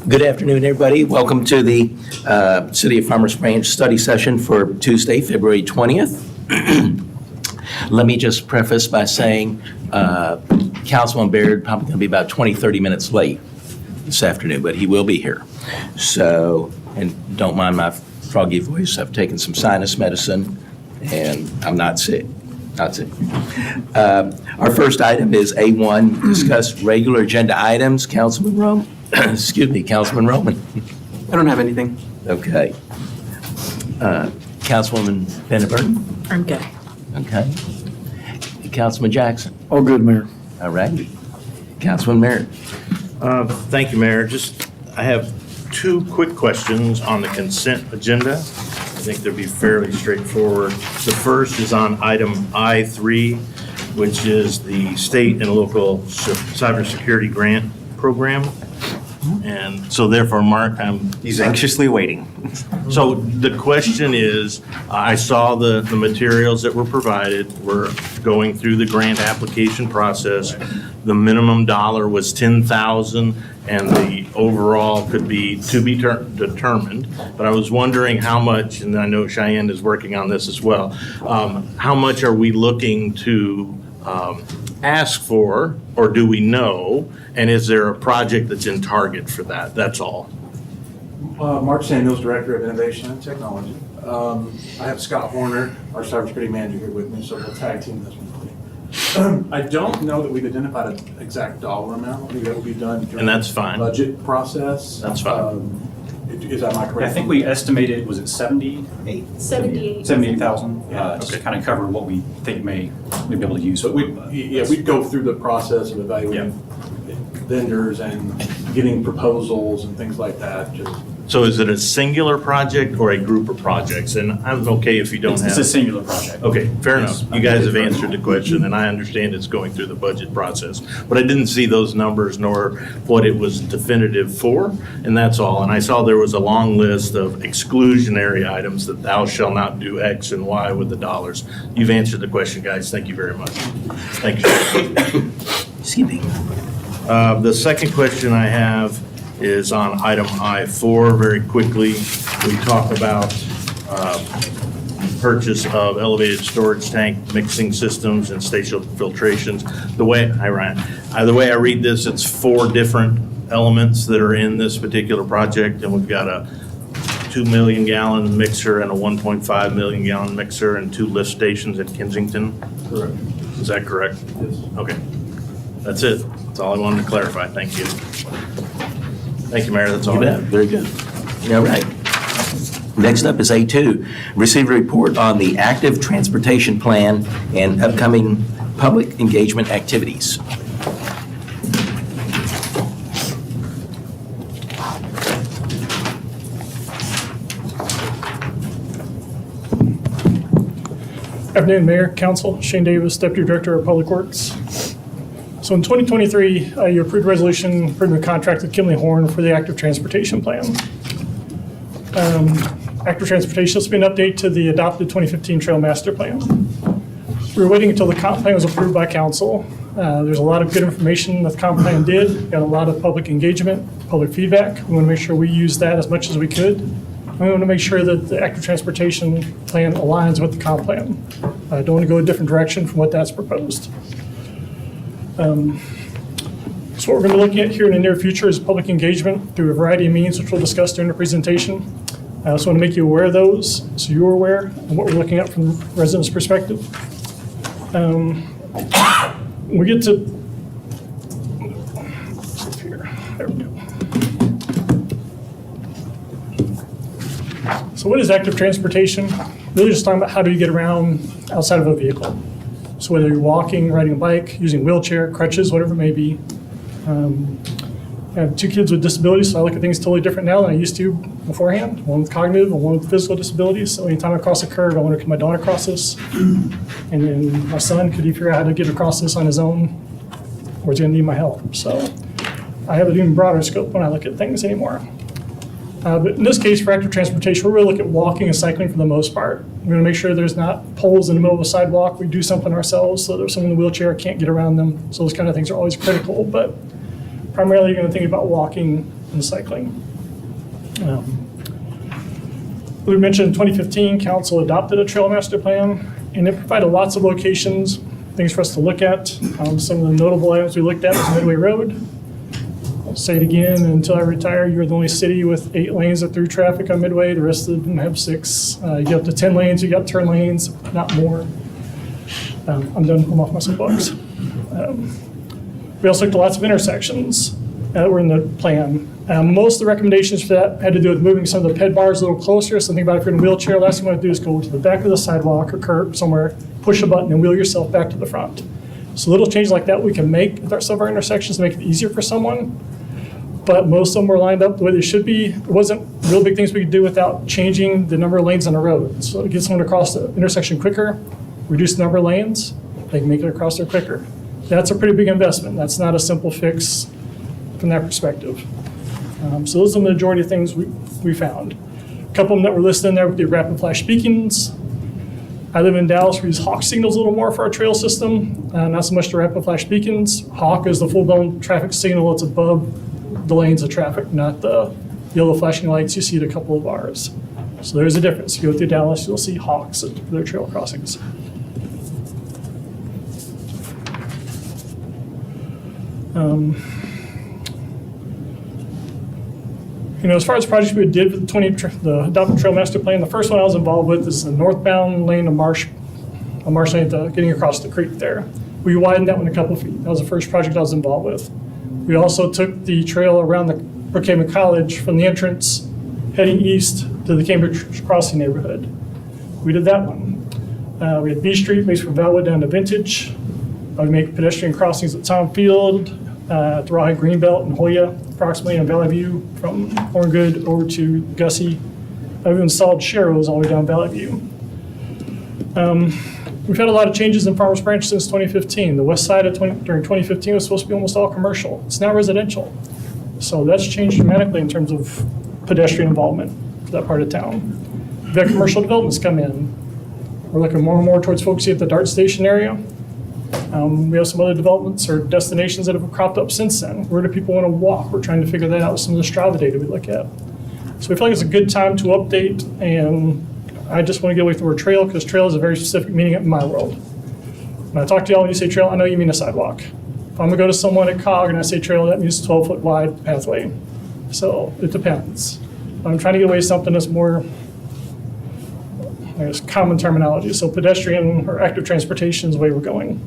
Good afternoon, everybody. Welcome to the City of Farmers Branch study session for Tuesday, February 20th. Let me just preface by saying Councilman Baird probably going to be about 20, 30 minutes late this afternoon, but he will be here. So, and don't mind my froggy voice. I've taken some sinus medicine and I'm not sick. Not sick. Our first item is A1, discuss regular agenda items. Councilman Roman. Excuse me, Councilman Roman. I don't have anything. Okay. Councilwoman Penneburn. I'm good. Okay. Councilman Jackson. All good, Mayor. All right. Councilman Merritt. Thank you, Mayor. I have two quick questions on the consent agenda. I think they'll be fairly straightforward. The first is on item I3, which is the state and local cybersecurity grant program. And so therefore, Mark, He's anxiously waiting. so the question is, I saw the materials that were provided. We're going through the grant application process. The minimum dollar was $10,000 and the overall could be to be determined. But I was wondering how much, and I know Cheyenne is working on this as well, how much are we looking to ask for, or do we know? And is there a project that's in target for that? That's all. Mark Samuels, Director of Innovation and Technology. I have Scott Horner, our cybersecurity manager, here with me, so we'll tag team this one. I don't know that we've identified an exact dollar amount. I think that will be done during And that's fine. the budget process. That's fine. Is that my correct? I think we estimated, was it 78? 78. 78,000, Yeah, just to okay. kind of cover what we think we'd be able to use. So we'd go through the process of evaluating vendors and getting proposals and things like that. So is it a singular project or a group of projects? And I'm okay if you don't have. It's a singular project. Okay, fair enough. Yes. You guys have answered the question, and I understand it's going through the budget process. But I didn't see those numbers nor what it was definitive for, and that's all. And I saw there was a long list of exclusionary items that thou shall not do X and Y with the dollars. You've answered the question, guys. Thank you very much. Thank you. Excuse me. The second question I have is on item I4. Very quickly, we talk about purchase of elevated storage tank mixing systems and station filtrations. The way I read this, it's 4 different elements that are in this particular project, and we've got a 2 million gallon mixer and a 1.5 million gallon mixer and 2 lift stations in Kensington. Correct. Is that correct? Yes. Okay. That's it. That's all I wanted to clarify. Thank you. Thank you, Mayor. That's all You I bet. have. Very good. All right. Next up is A2, receive a report on the active transportation plan and upcoming public engagement activities. Afternoon, Mayor, Council. Shane Davis, Deputy Director of Public Works. So in 2023, you approved a resolution approving a contract with Kimley Horn for the active transportation plan. Active transportation has been an update to the adopted 2015 Trail Master Plan. We were waiting until the comp plan was approved by council. There's a lot of good information that the comp plan did. Got a lot of public engagement, public feedback. We want to make sure we use that as much as we could. And we want to make sure that the active transportation plan aligns with the comp plan. Don't want to go a different direction from what that's proposed. So what we're going to be looking at here in the near future is public engagement through a variety of means, which we'll discuss during the presentation. I also want to make you aware of those, so you're aware of what we're looking at from the residents' perspective. We get to, there we go. So what is active transportation? Really just talking about how do you get around outside of a vehicle. So whether you're walking, riding a bike, using a wheelchair, crutches, whatever it may be. I have 2 kids with disabilities, so I look at things totally different now than I used to beforehand. One with cognitive and one with physical disabilities. So anytime I cross a curve, I wonder, can my daughter cross this? And then my son, could he figure out how to get across this on his own? Or is he gonna need my help? So I have an even broader scope when I look at things anymore. But in this case, for active transportation, we're really looking at walking and cycling for the most part. We're going to make sure there's not poles in the middle of a sidewalk. We do something ourselves so there's someone in a wheelchair can't get around them. So those kind of things are always critical. But primarily you're going to think about walking and cycling. We mentioned in 2015, council adopted a trail master plan, and it provided lots of locations, things for us to look at. Some of the notable items we looked at was Midway Road. I'll say it again, until I retire, you're the only city with 8 lanes of through traffic on Midway. The rest of them have 6. You get up to 10 lanes, you got turn lanes, not more. I'm done, I'm off my soapbox. We also looked at lots of intersections that were in the plan. Most of the recommendations for that had to do with moving some of the ped bars a little closer. So think about if you're in a wheelchair, last thing you want to do is go to the back of the sidewalk or curb somewhere, push a button and wheel yourself back to the front. So little changes like that we can make at some of our intersections to make it easier for someone. But most of them were lined up the way they should be. There wasn't real big things we could do without changing the number of lanes on the road. So to get someone across the intersection quicker, reduce the number of lanes, they can make it across there quicker. That's a pretty big investment. That's not a simple fix from that perspective. So those are the majority of things we found. A couple of them that were listed in there would be rapid flash beacons. I live in Dallas, we use Hawk signals a little more for our trail system, not so much the rapid flash beacons. Hawk is the full-blown traffic signal that's above the lanes of traffic, not the yellow flashing lights you see at a couple of ours. So there's a difference. If you go through Dallas, you'll see Hawks at their trail crossings. As far as projects we did with the adopted trail master plan, the first one I was involved with is the northbound lane of Marsh Lane, getting across the creek there. We widened that one a couple feet. That was the first project I was involved with. We also took the trail around the Brookhaven College from the entrance heading east to the Cambridge Crossing neighborhood. We did that one. We had B Street, basically from Valwood down to Vintage. We make pedestrian crossings at Tom Field, at the Rawhide Greenbelt and Hoya, approximately in Valley View, from Horngood over to Gussie. I've installed Sharrows all the way down Valley View. We've had a lot of changes in Farmers Branch since 2015. The west side during 2015 was supposed to be almost all commercial. It's now residential. So that's changed dramatically in terms of pedestrian involvement for that part of town. We've had commercial developments come in. We're looking more and more towards focusing at the DART station area. We have some other developments or destinations that have cropped up since then. Where do people want to walk? We're trying to figure that out with some of the Strava data we look at. So we feel like it's a good time to update, and I just want to get away from the word trail because trail is a very specific meaning in my world. When I talk to y'all, when you say trail, I know you mean a sidewalk. If I'm gonna go to someone at COG and I say trail, that means 12-foot wide pathway. So it depends. I'm trying to get away from something that's more, I guess, common terminology. So pedestrian or active transportation is the way we're going.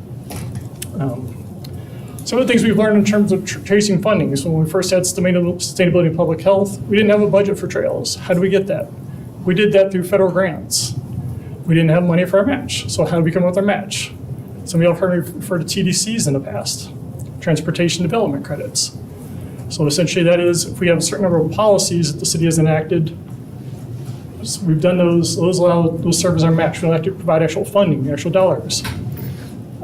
Some of the things we've learned in terms of tracing funding is when we first had sustainability and public health, we didn't have a budget for trails. How do we get that? We did that through federal grants. We didn't have money for our match. So how do we come up with our match? Some of you have heard me refer to TDCs in the past, transportation development credits. So essentially that is, if we have a certain number of policies that the city has enacted, we've done those serve as our match. We don't have to provide actual funding, the actual dollars.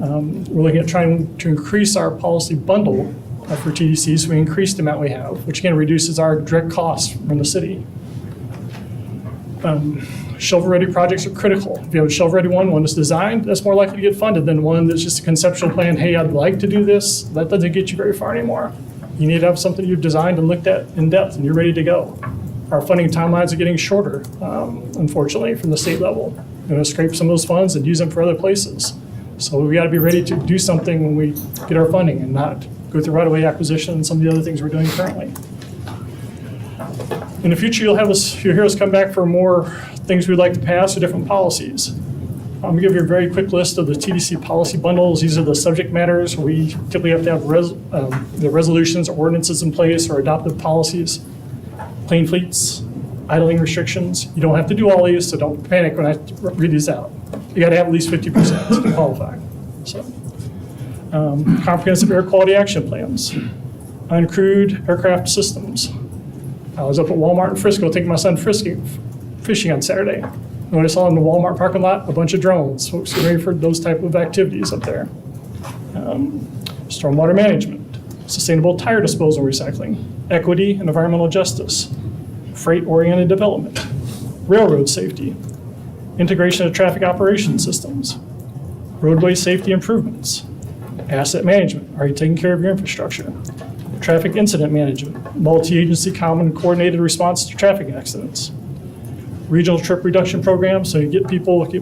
We're looking at trying to increase our policy bundle for TDCs, so we increase the amount we have, which again reduces our direct costs from the city. Shovel-ready projects are critical. If you have a shovel-ready one that's designed, that's more likely to get funded than one that's just a conceptual plan, hey, I'd like to do this. That doesn't get you very far anymore. You need to have something you've designed and looked at in depth, and you're ready to go. Our funding timelines are getting shorter, unfortunately, from the state level. We're going to scrape some of those funds and use them for other places. So we got to be ready to do something when we get our funding and not go through right-of-way acquisition and some of the other things we're doing currently. In the future, you'll hear us come back for more things we'd like to pass or different policies. I'm going to give you a very quick list of the TDC policy bundles. These are the subject matters where we typically have to have the resolutions or ordinances in place or adopted policies. Plain fleets, idling restrictions. You don't have to do all these, so don't panic when I read these out. You got to have at least 50% to qualify. So, comprehensive air quality action plans, uncrewed aircraft systems. I was up at Walmart in Frisco taking my son fishing on Saturday. When I saw in the Walmart parking lot a bunch of drones. Folks are ready for those type of activities up there. Stormwater management, sustainable tire disposal recycling, equity and environmental justice, freight-oriented development, railroad safety, integration of traffic operation systems, roadway safety improvements, asset management. Are you taking care of your infrastructure? traffic incident management, multi-agency common coordinated response to traffic accidents, regional trip reduction program, so you get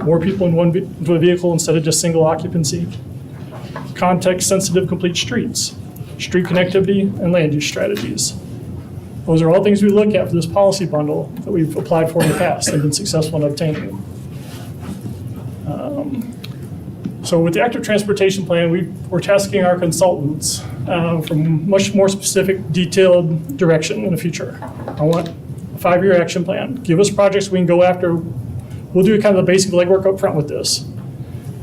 more people into a vehicle instead of just single occupancy, context-sensitive complete streets, street connectivity, and land use strategies. Those are all things we look at for this policy bundle that we've applied for in the past and been successful in obtaining. So with the active transportation plan, we're tasking our consultants for much more specific, detailed direction in the future. I want a 5-year action plan. Give us projects we can go after. We'll do kind of the basic legwork up front with this.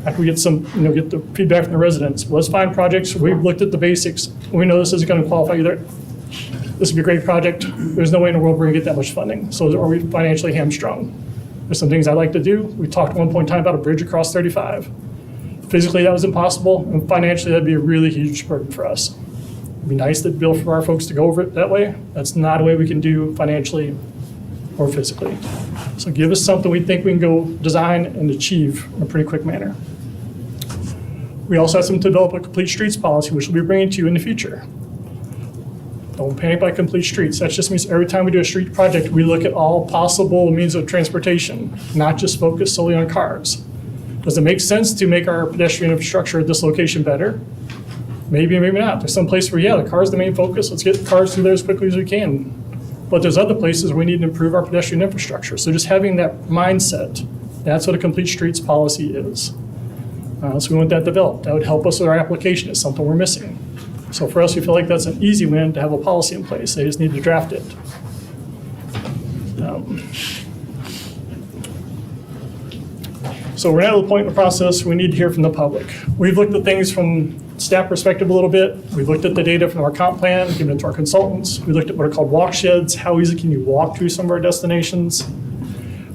After we get get the feedback from the residents, let's find projects. We've looked at the basics. We know this isn't going to qualify either. This would be a great project. There's no way in the world we're going to get that much funding. So are we financially hamstrung? There's some things I'd like to do. We talked at one point in time about a bridge across 35. Physically, that was impossible, and financially, that'd be a really huge burden for us. It'd be nice to bill for our folks to go over it that way. That's not a way we can do financially or physically. So give us something we think we can go design and achieve in a pretty quick manner. We also have to develop a complete streets policy, which we'll be bringing to you in the future. Don't panic by complete streets. That just means every time we do a street project, we look at all possible means of transportation, not just focus solely on cars. Does it make sense to make our pedestrian infrastructure at this location better? Maybe, maybe not. There's some place where, yeah, the car's the main focus. Let's get cars through there as quickly as we can. But there's other places where we need to improve our pedestrian infrastructure. So just having that mindset, that's what a complete streets policy is. So we want that developed. That would help us with our application. It's something we're missing. So for us, we feel like that's an easy win to have a policy in place. They just need to draft it. So we're now at the point in the process we need to hear from the public. We've looked at things from staff perspective a little bit. We've looked at the data from our comp plan, given it to our consultants. We looked at what are called walk sheds. How easy can you walk through some of our destinations?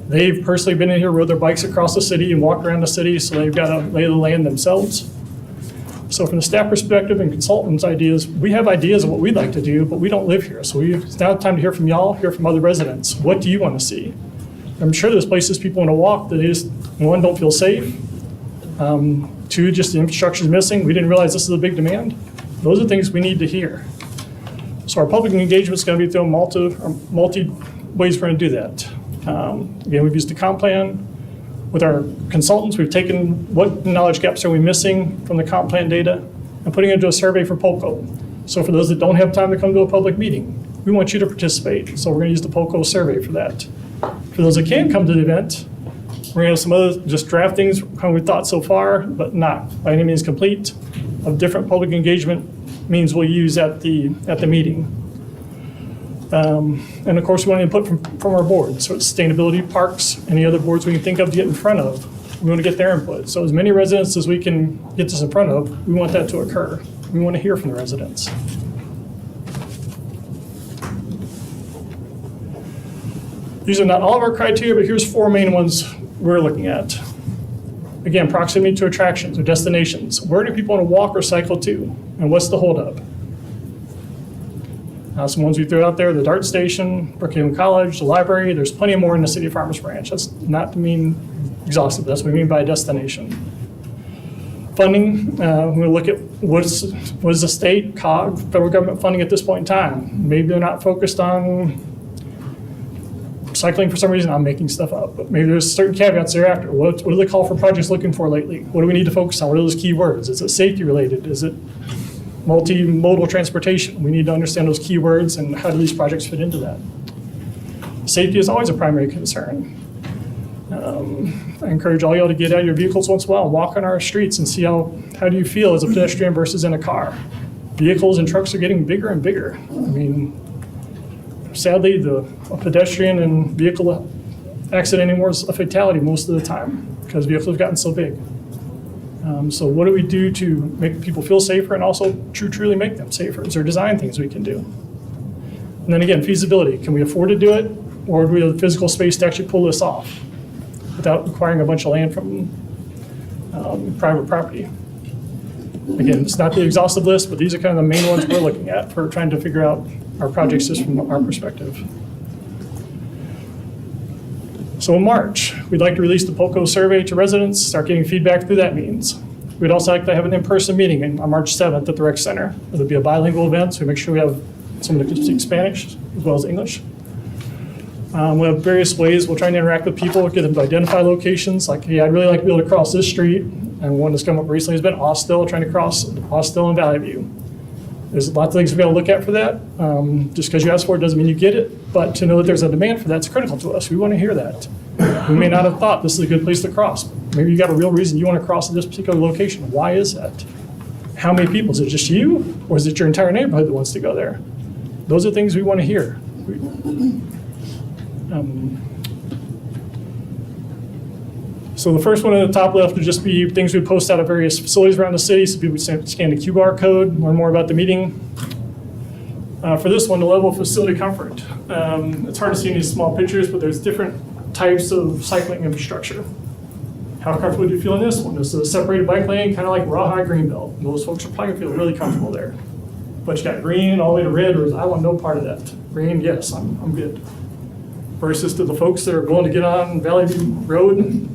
They've personally been in here, rode their bikes across the city and walked around the city, so they've got to lay the land themselves. So from the staff perspective and consultants' ideas, we have ideas of what we'd like to do, but we don't live here. So it's now time to hear from y'all, hear from other residents. What do you want to see? I'm sure there's places people want to walk that they just, one, don't feel safe. Two, just the infrastructure is missing. We didn't realize this is a big demand. Those are things we need to hear. So our public engagement is going to be through multi ways we're going to do that. Again, we've used the comp plan. With our consultants, we've taken what knowledge gaps are we missing from the comp plan data and putting it into a survey for POCO. So for those that don't have time to come to a public meeting, we want you to participate. So we're going to use the POCO survey for that. For those that can come to the event, we're going to have some other just draft things, how we thought so far, but not by any means complete, of different public engagement means we'll use at the meeting. And of course, we want input from our board. So it's sustainability, parks, any other boards we can think of to get in front of. We want to get their input. So as many residents as we can get this in front of, we want that to occur. We want to hear from the residents. These are not all of our criteria, but here's 4 main ones we're looking at. Again, proximity to attractions or destinations. Where do people want to walk or cycle to? And what's the holdup? Some ones we threw out there, the DART station, Brookhaven College, the library. There's plenty more in the city of Farmers Branch. That's not to mean exhaustive. That's what we mean by destination. Funding, we're going to look at what is the state, COG, federal government funding at this point in time. Maybe they're not focused on cycling for some reason. I'm making stuff up, but maybe there's certain caveats thereafter. What do they call for projects looking for lately? What do we need to focus on? What are those key words? Is it safety related? Is it multimodal transportation? We need to understand those key words and how do these projects fit into that. Safety is always a primary concern. I encourage all y'all to get out of your vehicles once in a while and walk on our streets and see how do you feel as a pedestrian versus in a car. Vehicles and trucks are getting bigger and bigger. I mean, sadly, a pedestrian and vehicle accident anymore is a fatality most of the time because vehicles have gotten so big. So what do we do to make people feel safer and also truly make them safer? Is there design things we can do? And then again, feasibility. Can we afford to do it? Or do we have the physical space to actually pull this off without acquiring a bunch of land from private property? Again, it's not the exhaustive list, but these are kind of the main ones we're looking at for trying to figure out our projects just from our perspective. So in March, we'd like to release the POCO survey to residents, start getting feedback through that means. We'd also like to have an in-person meeting on March 7th at the rec center. It'll be a bilingual event, so we make sure we have someone that can speak Spanish as well as English. We have various ways we'll try and interact with people, get them to identify locations. Like, hey, I'd really like to be able to cross this street. And one that's come up recently has been Austell, trying to cross Austell and Valley View. There's lots of things we've got to look at for that. Just because you ask for it doesn't mean you get it, but to know that there's a demand for that's critical to us. We want to hear that. We may not have thought this is a good place to cross. Maybe you got a real reason you want to cross at this particular location. Why is that? How many people? Is it just you, or is it your entire neighborhood that wants to go there? Those are things we want to hear. So the first one at the top left would just be things we post out of various facilities around the city, so people scan the QR code, learn more about the meeting. For this one, the level of facility comfort. It's hard to see in these small pictures, but there's different types of cycling infrastructure. How comfortable do you feel in this one? This is a separated bike lane, kind of like Rawhide Greenbelt. Those folks are probably gonna feel really comfortable there. But you got green all the way to red, or I want no part of that. Green, yes, I'm good. Versus to the folks that are willing to get on Valley View Road,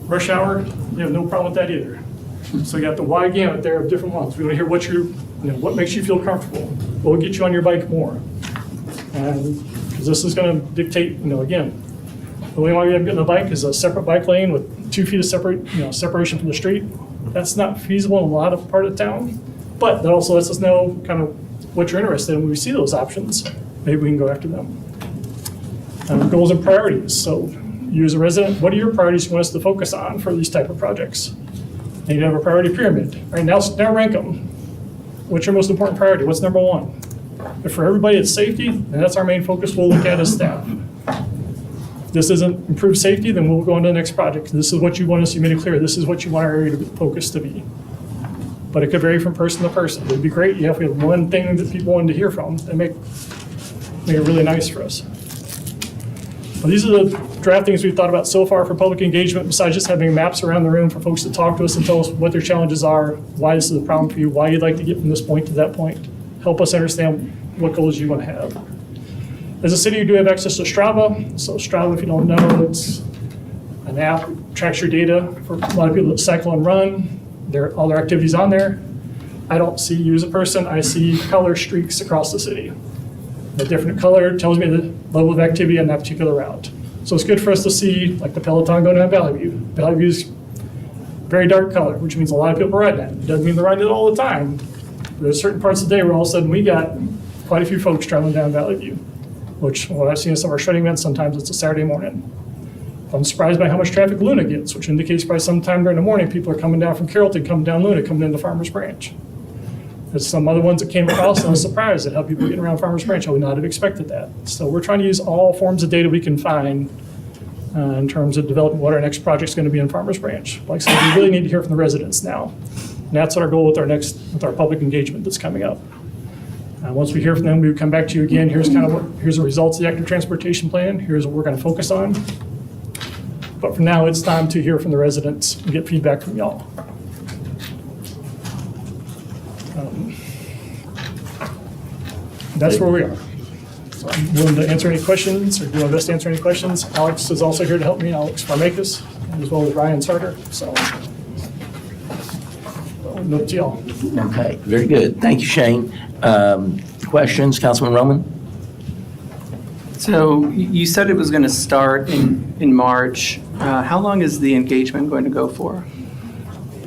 rush hour, you have no problem with that either. So you got the wide gamut there of different ones. We want to hear what makes you feel comfortable. What will get you on your bike more? And because this is going to dictate, again, the only way you're getting a bike is a separate bike lane with 2 feet of separation from the street. That's not feasible in a lot of part of town, but that also lets us know kind of what you're interested in. When we see those options, maybe we can go after them. Goals and priorities. So you as a resident, what are your priorities you want us to focus on for these type of projects? And you have a priority pyramid. All right, now rank them. What's your most important priority? What's number one? If for everybody it's safety, and that's our main focus we'll look at as staff. If this doesn't improve safety, then we'll go on to the next project. This is what you want us to make it clear. This is what you want our area to focus to be. But it could vary from person to person. It'd be great if we had one thing that people wanted to hear from and make it really nice for us. Well, these are the draft things we've thought about so far for public engagement, besides just having maps around the room for folks to talk to us and tell us what their challenges are, why this is a problem for you, why you'd like to get from this point to that point. Help us understand what goals you want to have. As a city, you do have access to Strava. So Strava, if you don't know, it's an app that tracks your data for a lot of people that cycle and run. All their activities on there. I don't see you as a person. I see color streaks across the city. The different color tells me the level of activity on that particular route. So it's good for us to see, like the Peloton going down Valley View. Valley View is very dark color, which means a lot of people are riding it. It doesn't mean they're riding it all the time. There's certain parts of the day where all of a sudden we got quite a few folks traveling down Valley View, which what I've seen in some of our shredding events, sometimes it's a Saturday morning. I'm surprised by how much traffic Luna gets, which indicates by sometime during the morning, people are coming down from Carrollton, coming down Luna, coming into Farmers Branch. There's some other ones that came across, and I was surprised at how people getting around Farmers Branch. I would not have expected that. So we're trying to use all forms of data we can find in terms of developing what our next project's going to be in Farmers Branch. Like I said, we really need to hear from the residents now. And that's our goal with our public engagement that's coming up. Once we hear from them, we would come back to you again. Here's the results of the active transportation plan. Here's what we're going to focus on. But for now, it's time to hear from the residents and get feedback from y'all. That's where we are. So I'm willing to answer any questions or do my best to answer any questions. Alex is also here to help me, Alex Farmakis, as well as Ryan Sarter. So, no to y'all. Okay, very good. Thank you, Shane. Questions, Councilman Roman? So you said it was going to start in March. How long is the engagement going to go for?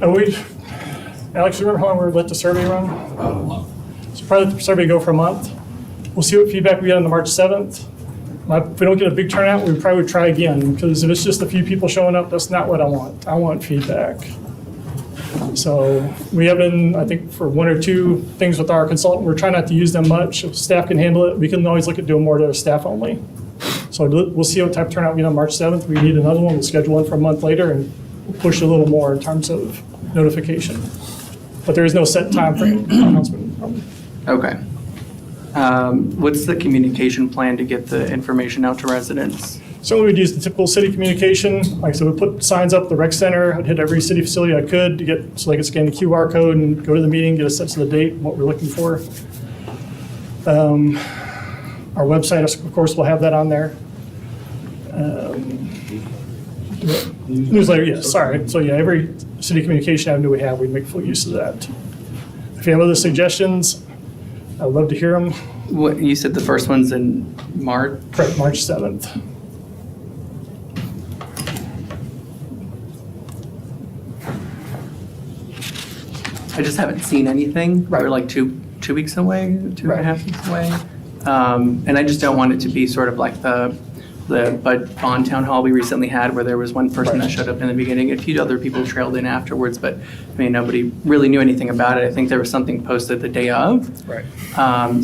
Alex, remember how long we let the survey run? So probably let the survey go for a month. We'll see what feedback we get on the March 7th. If we don't get a big turnout, we probably would try again, because if it's just a few people showing up, that's not what I want. I want feedback. So we have been, I think, for 1 or 2 things with our consultant, we're trying not to use them much. If staff can handle it, we can always look at doing more to staff only. So we'll see what type of turnout we get on March 7th. We need another one. We'll schedule one for a month later and push a little more in terms of notification. But there is no set time frame announcement. Okay. What's the communication plan to get the information out to residents? So we'd use the typical city communication. Like I said, we'd put signs up at the rec center. I'd hit every city facility I could to get, so they could scan the QR code and go to the meeting, get a sense of the date, what we're looking for. Our website, of course, will have that on there. Newsletter, yes, sorry. So yeah, every city communication avenue we have, we make full use of that. If you have other suggestions, I'd love to hear them. What, you said the first one's in March? Correct, March 7th. I just haven't seen anything. Right. We're like two weeks away, two and a Right. half weeks away. And I just don't want it to be sort of like the Bond Town Hall we recently had, where there was one person that Right. showed up in the beginning, and a few other people trailed in afterwards, but I mean, nobody really knew anything about it. I think there was something posted the day of. Right.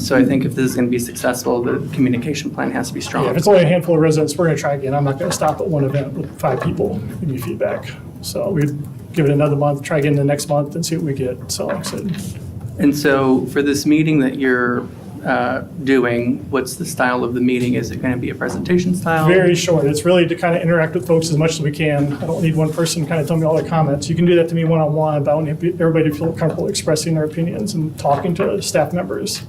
So I think if this is going to be successful, the communication plan has to be Yeah, strong. if it's only a handful of residents, we're gonna try again. I'm not gonna stop at one event with 5 people giving me feedback. So we'd give it another month, try again the next month and see what we get. So like I said, And so for this meeting that you're doing, what's the style of the meeting? Is it going to be a presentation style? very short. It's really to kind of interact with folks as much as we can. I don't need one person kind of telling me all their comments. You can do that to me one-on-one, but I want everybody to feel comfortable expressing their opinions and talking to staff members.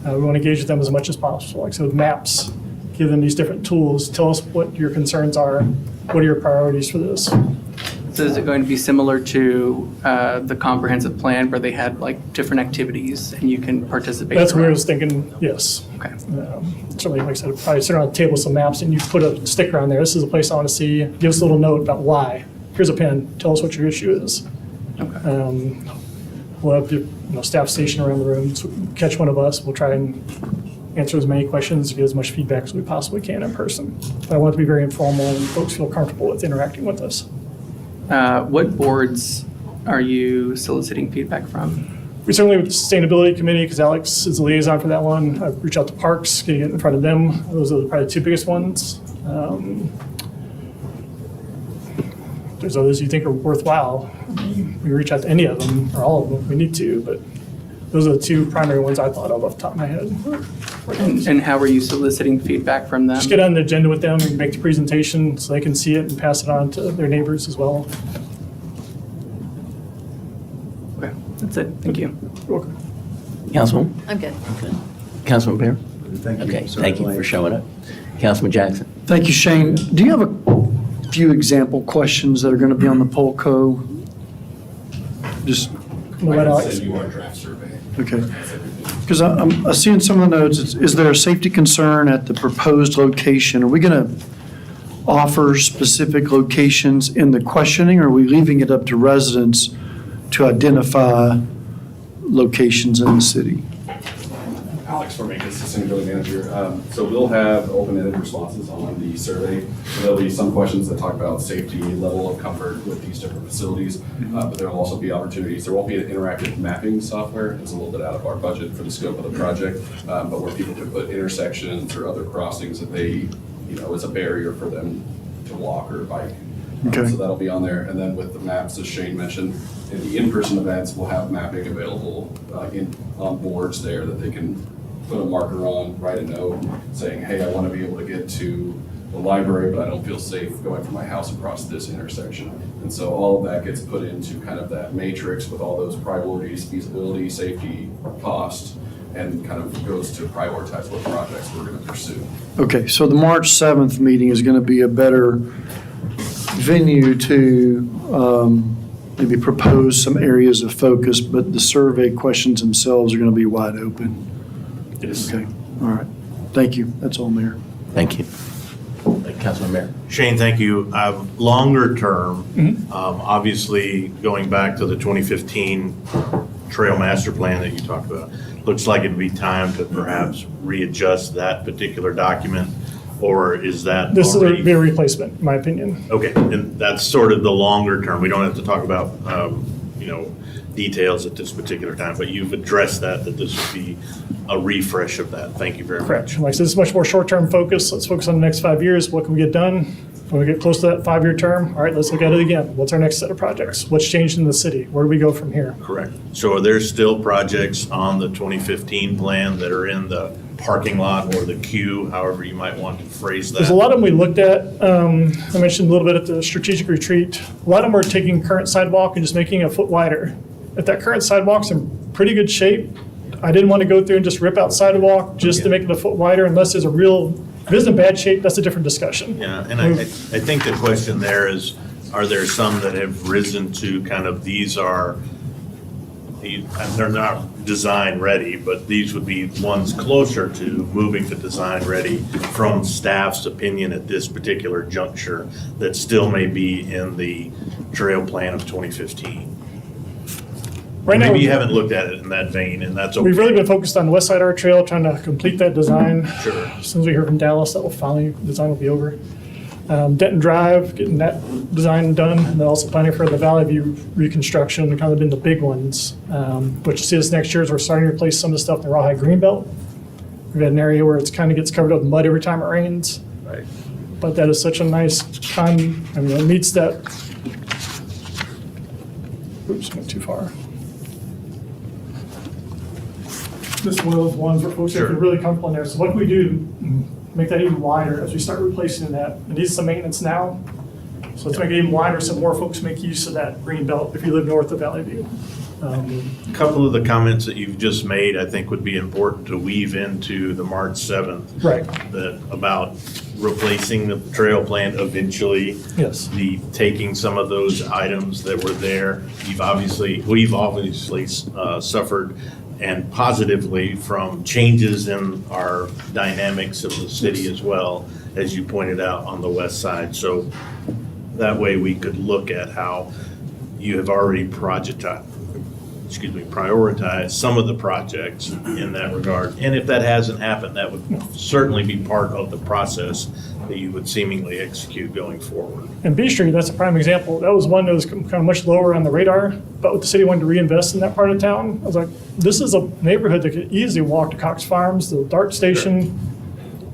We want to engage with them as much as possible. Like I said, with maps, give them these different tools. Tell us what your concerns are. What are your priorities for this? So is it going to be similar to the comprehensive plan where they had like different activities and you can participate? That's where I throughout? was thinking, yes. Okay. Certainly, like I said, probably sit around the table with some maps and you put a sticker on there. This is a place I want to see. Give us a little note about why. Here's a pen. Tell us what your issue is. Okay. We'll have the staff station around the room. So catch one of us. We'll try and answer as many questions, get as much feedback as we possibly can in person. But I want it to be very informal and folks feel comfortable with interacting with us. What boards are you soliciting feedback from? We certainly with the Sustainability Committee, because Alex is the liaison for that one. I've reached out to Parks, getting it in front of them. Those are probably the 2 biggest ones. There's others you think are worthwhile. We reach out to any of them, or all of them if we need to, but those are the 2 primary ones I thought of off the top of my head. And how are you soliciting feedback from them? Just get on the agenda with them and make the presentation so they can see it and pass it on to their neighbors as well. Okay, that's it. Thank you. You're welcome. Councilman? I'm good. Councilman Bear? Thank you. Okay, Sir. thank you for showing up. Councilman Jackson? Thank you, Shane. Do you have a few example questions that are going to be on the Polco? Just, We'll let Alex- you our draft survey. okay. Because I'm seeing some of the notes. Is there a safety concern at the proposed location? Are we going to offer specific locations in the questioning, or are we leaving it up to residents to identify locations in the city? Alex Formica, Sustainability Manager. So we'll have open-ended responses on the survey. So there'll be some questions that talk about safety, level of comfort with these different facilities, but there'll also be opportunities. There won't be an interactive mapping software. It's a little bit out of our budget for the scope of the project, but where people can put intersections or other crossings that they, is a barrier for them to walk or bike. Okay. So that'll be on there. And then with the maps, as Shane mentioned, in the in-person events, we'll have mapping available on boards there that they can put a marker on, write a note saying, hey, I want to be able to get to the library, but I don't feel safe going from my house across this intersection. And so all of that gets put into kind of that matrix with all those priorities, feasibility, safety, cost, and kind of goes to prioritize what projects we're going to pursue. Okay, so the March 7th meeting is going to be a better venue to maybe propose some areas of focus, but the survey questions themselves are going to be wide open. Yes. Okay, all right. Thank you. That's all, Mayor. Thank you. Councilman Bear? Shane, thank you. Longer term, obviously, going back to the 2015 Trail Master Plan that you talked about, looks like it'd be time to perhaps readjust that particular document, or is that This is already? be a replacement, in my opinion. Okay, and that's sort of the longer term. We don't have to talk about, details at this particular time, but you've addressed that this would be a refresh of that. Thank you very much. Correct. Like I said, this is much more short-term focus. Let's focus on the next 5 years. What can we get done? When we get close to that 5-year term, all right, let's look at it again. What's our next set of projects? What's changed in the city? Where do we go from here? Correct. So are there still projects on the 2015 plan that are in the parking lot or the queue, however you might want to phrase that? There's a lot of them we looked at. I mentioned a little bit at the strategic retreat. A lot of them are taking current sidewalk and just making it a foot wider. If that current sidewalk's in pretty good shape, I didn't want to go through and just rip out sidewalk just to make it a foot wider unless there's a real If it's in bad shape, that's a different discussion. Yeah, and I think the question there is, are there some that have risen to kind of, they're not design ready, but these would be ones closer to moving to design ready from staff's opinion at this particular juncture that still may be in the trail plan of 2015? Right now, Maybe you haven't looked at it in that vein, and that's okay. we've really been focused on the west side of our trail, trying to complete that design. Sure. As soon as we hear from Dallas, that will finally, design will be over. Denton Drive, getting that design done, and then also planning for the Valley View reconstruction, kind of been the big ones. But you'll see this next year as we're starting to replace some of the stuff in the Rawhide Greenbelt. We've had an area where it's kind of gets covered up with mud every time it rains. Right. But that is such a nice time, I mean, it meets that, oops, went too far. This is one of those ones where folks are Sure. really comfortable in there. So what do we do to make that even wider as we start replacing that? It needs some maintenance now. So let's make it even wider so more folks make use of that green belt if you live north of Valley View. A couple of the comments that you've just made, I think would be important to weave into the March 7th. Right. About replacing the trail plan eventually. Yes. Taking some of those items that were there. We've obviously suffered and positively from changes in our dynamics of the city as well, as you pointed out on the west side. So that way we could look at how you have already prioritized some of the projects in that regard. And if that hasn't happened, that would certainly be part of the process that you would seemingly execute going forward. And B Street, that's a prime example. That was one that was kind of much lower on the radar, but with the city wanting to reinvest in that part of town, I was like, this is a neighborhood that could easily walk to Cox Farms, the DART station.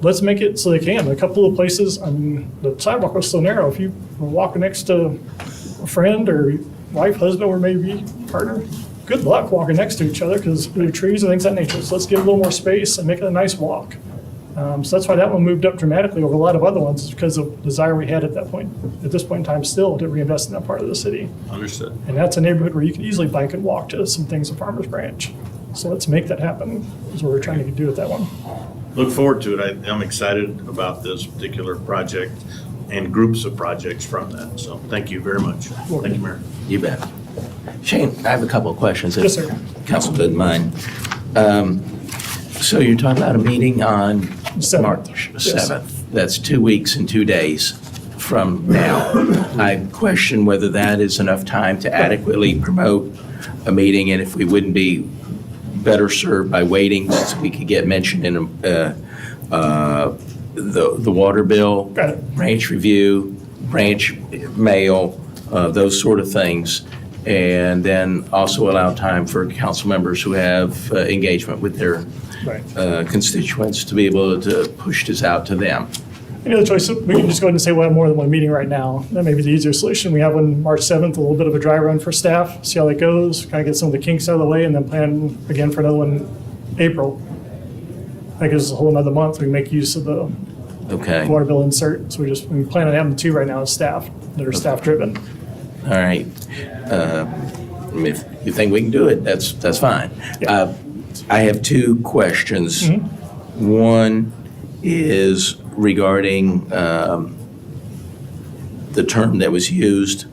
Let's make it so they can. A couple of places, I mean, the sidewalk was so narrow. If you were walking next to a friend or wife, husband, or maybe partner, good luck walking next to each other because there are trees and things of that nature. So let's give a little more space and make it a nice walk. So that's why that one moved up dramatically over a lot of other ones, because of the desire we had at this point in time still to reinvest in that part of the city. Understood. And that's a neighborhood where you can easily bike and walk to some things at Farmers Branch. So let's make that happen, is what we're trying to do with that one. Look forward to it. I'm excited about this particular project and groups of projects from that. So thank you very much. Thank you, Mayor. You bet. Shane, I have a couple of questions. if Yes, sir. Council doesn't mind. So you're talking about a meeting on Seventh. March Yes. 7th. That's 2 weeks and 2 days from now. I question whether that is enough time to adequately promote a meeting, and if we wouldn't be better served by waiting so we could get mentioned in the water bill, Got it. branch review, branch mail, those sort of things. And then also allow time for council members who have engagement with their Right. constituents to be able to push this out to them. Any other choice, we can just go ahead and say we'll have more than one meeting right now. That may be the easier solution. We have one March 7th, a little bit of a dry run for staff, see how that goes, kind of get some of the kinks out of the way, and then plan again for another one April. That gives us a whole another month. We can make use of the Okay, water bill insert. So we plan on having two right now as staff, that are staff-driven. all right. If you think we can do it, that's fine. Yeah. I have two questions. Mm-hmm. One is regarding the term that was used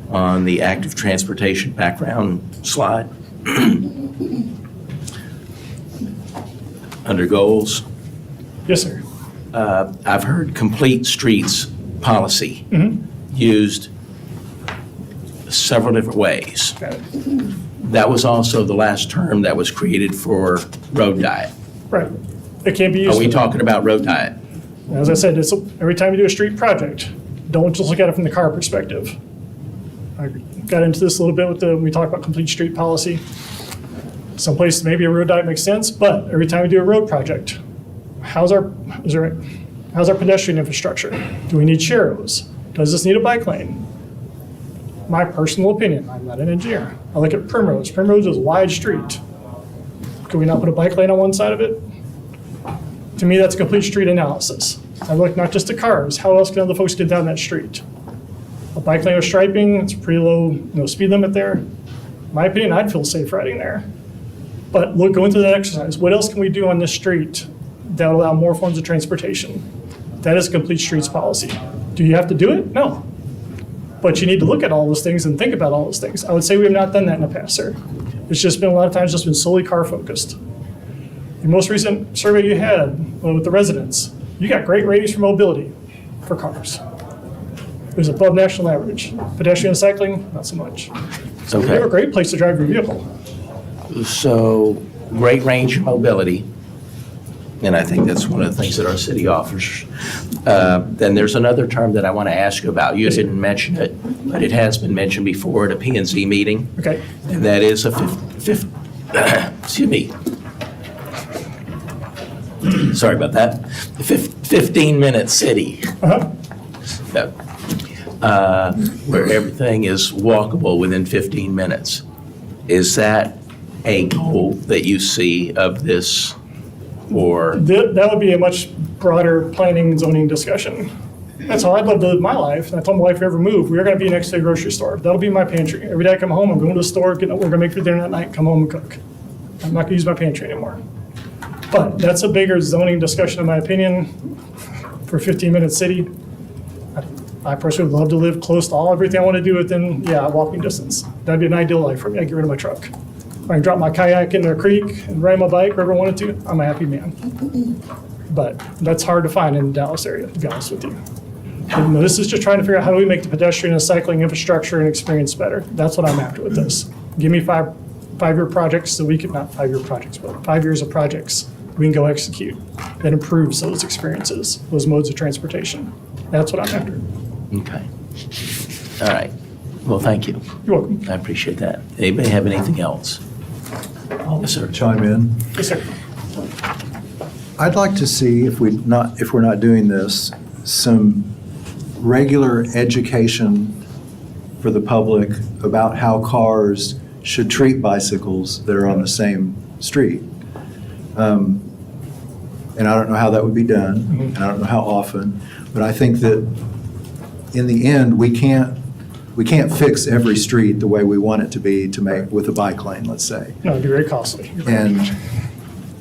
on the active transportation background slide. Under goals, Yes, sir. I've heard complete streets policy Mm-hmm. used several different ways. Got it. That was also the last term that was created for road diet. Right. It can't be used. Are we for- talking about road diet? As I said, every time you do a street project, don't just look at it from the car perspective. I got into this a little bit when we talked about complete street policy. Some places maybe a road diet makes sense, but every time we do a road project, how's our pedestrian infrastructure? Do we need sharrows? Does this need a bike lane? My personal opinion, I'm not an engineer. I look at Primrose. Primrose is a wide street. Could we not put a bike lane on one side of it? To me, that's a complete street analysis. I look not just at cars, how else can other folks get down that street? A bike lane with striping, it's a pretty low, speed limit there. In my opinion, I'd feel safe riding there. But go into that exercise. What else can we do on this street that would allow more forms of transportation. That is a complete streets policy. Do you have to do it? No. But you need to look at all those things and think about all those things. I would say we have not done that in the past, sir. It's just been a lot of times just been solely car focused. The most recent survey you had with the residents, you got great ratings for mobility for cars. It was above national average. Pedestrian and cycling, not so much. So Okay. they're a great place to drive your vehicle. So, great range of mobility, and I think that's one of the things that our city offers. Then there's another term that I want to ask you about. You didn't mention it, but it has been mentioned before at a P&Z meeting, Okay. and that is a excuse me. Sorry about that. 15-minute city. Uh-huh. Where everything is walkable within 15 minutes. Is that a goal that you see of this, or? That would be a much broader planning and zoning discussion. That's how I'd love to live my life. And I told my wife, if we ever move, we're going to be next to a grocery store. That'll be my pantry. Every day I come home, I'm going to the store, we're going to make for dinner that night, come home and cook. I'm not going to use my pantry anymore. But that's a bigger zoning discussion, in my opinion, for a 15-minute city. I personally would love to live close to everything I want to do within, walking distance. That'd be an ideal life for me. I'd get rid of my truck. If I can drop my kayak into a creek and ride my bike wherever I wanted to, I'm a happy man. But that's hard to find in the Dallas area, to be honest with you. And this is just trying to figure out how do we make the pedestrian and cycling infrastructure and experience better. That's what I'm after with this. Give me five-year projects so we can, not 5-year projects, but 5 years of projects we can go execute that improves those experiences, those modes of transportation. That's what I'm after. Okay. All right. Well, thank you. You're welcome. I appreciate that. Anybody have anything else? Yes, sir. Chime in. Yes, sir. I'd like to see, if we're not doing this, some regular education for the public about how cars should treat bicycles that are on the same street. And I don't know how that would be done, and I don't know how often, but I think that in the end, we can't fix every street the way we want it to be to make, with a bike lane, let's say. No, it'd be very costly. You're right. And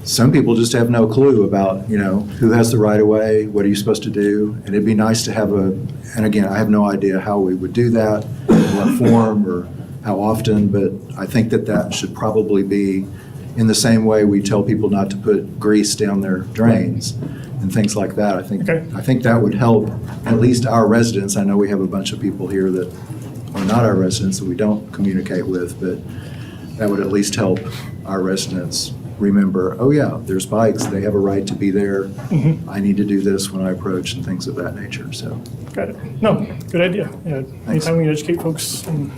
some people just have no clue about, who has the right of way, what are you supposed to do? And it'd be nice to have and again, I have no idea how we would do that, in what form or how often, but I think that should probably be in the same way we tell people not to put grease down their drains and things like that. Okay. I think that would help at least our residents. I know we have a bunch of people here that are not our residents that we don't communicate with, but that would at least help our residents remember, oh yeah, there's bikes, they have a right to be there. I need to do this when I approach and things of that nature, so. Got it. No, good idea. Yeah, anytime we can educate folks on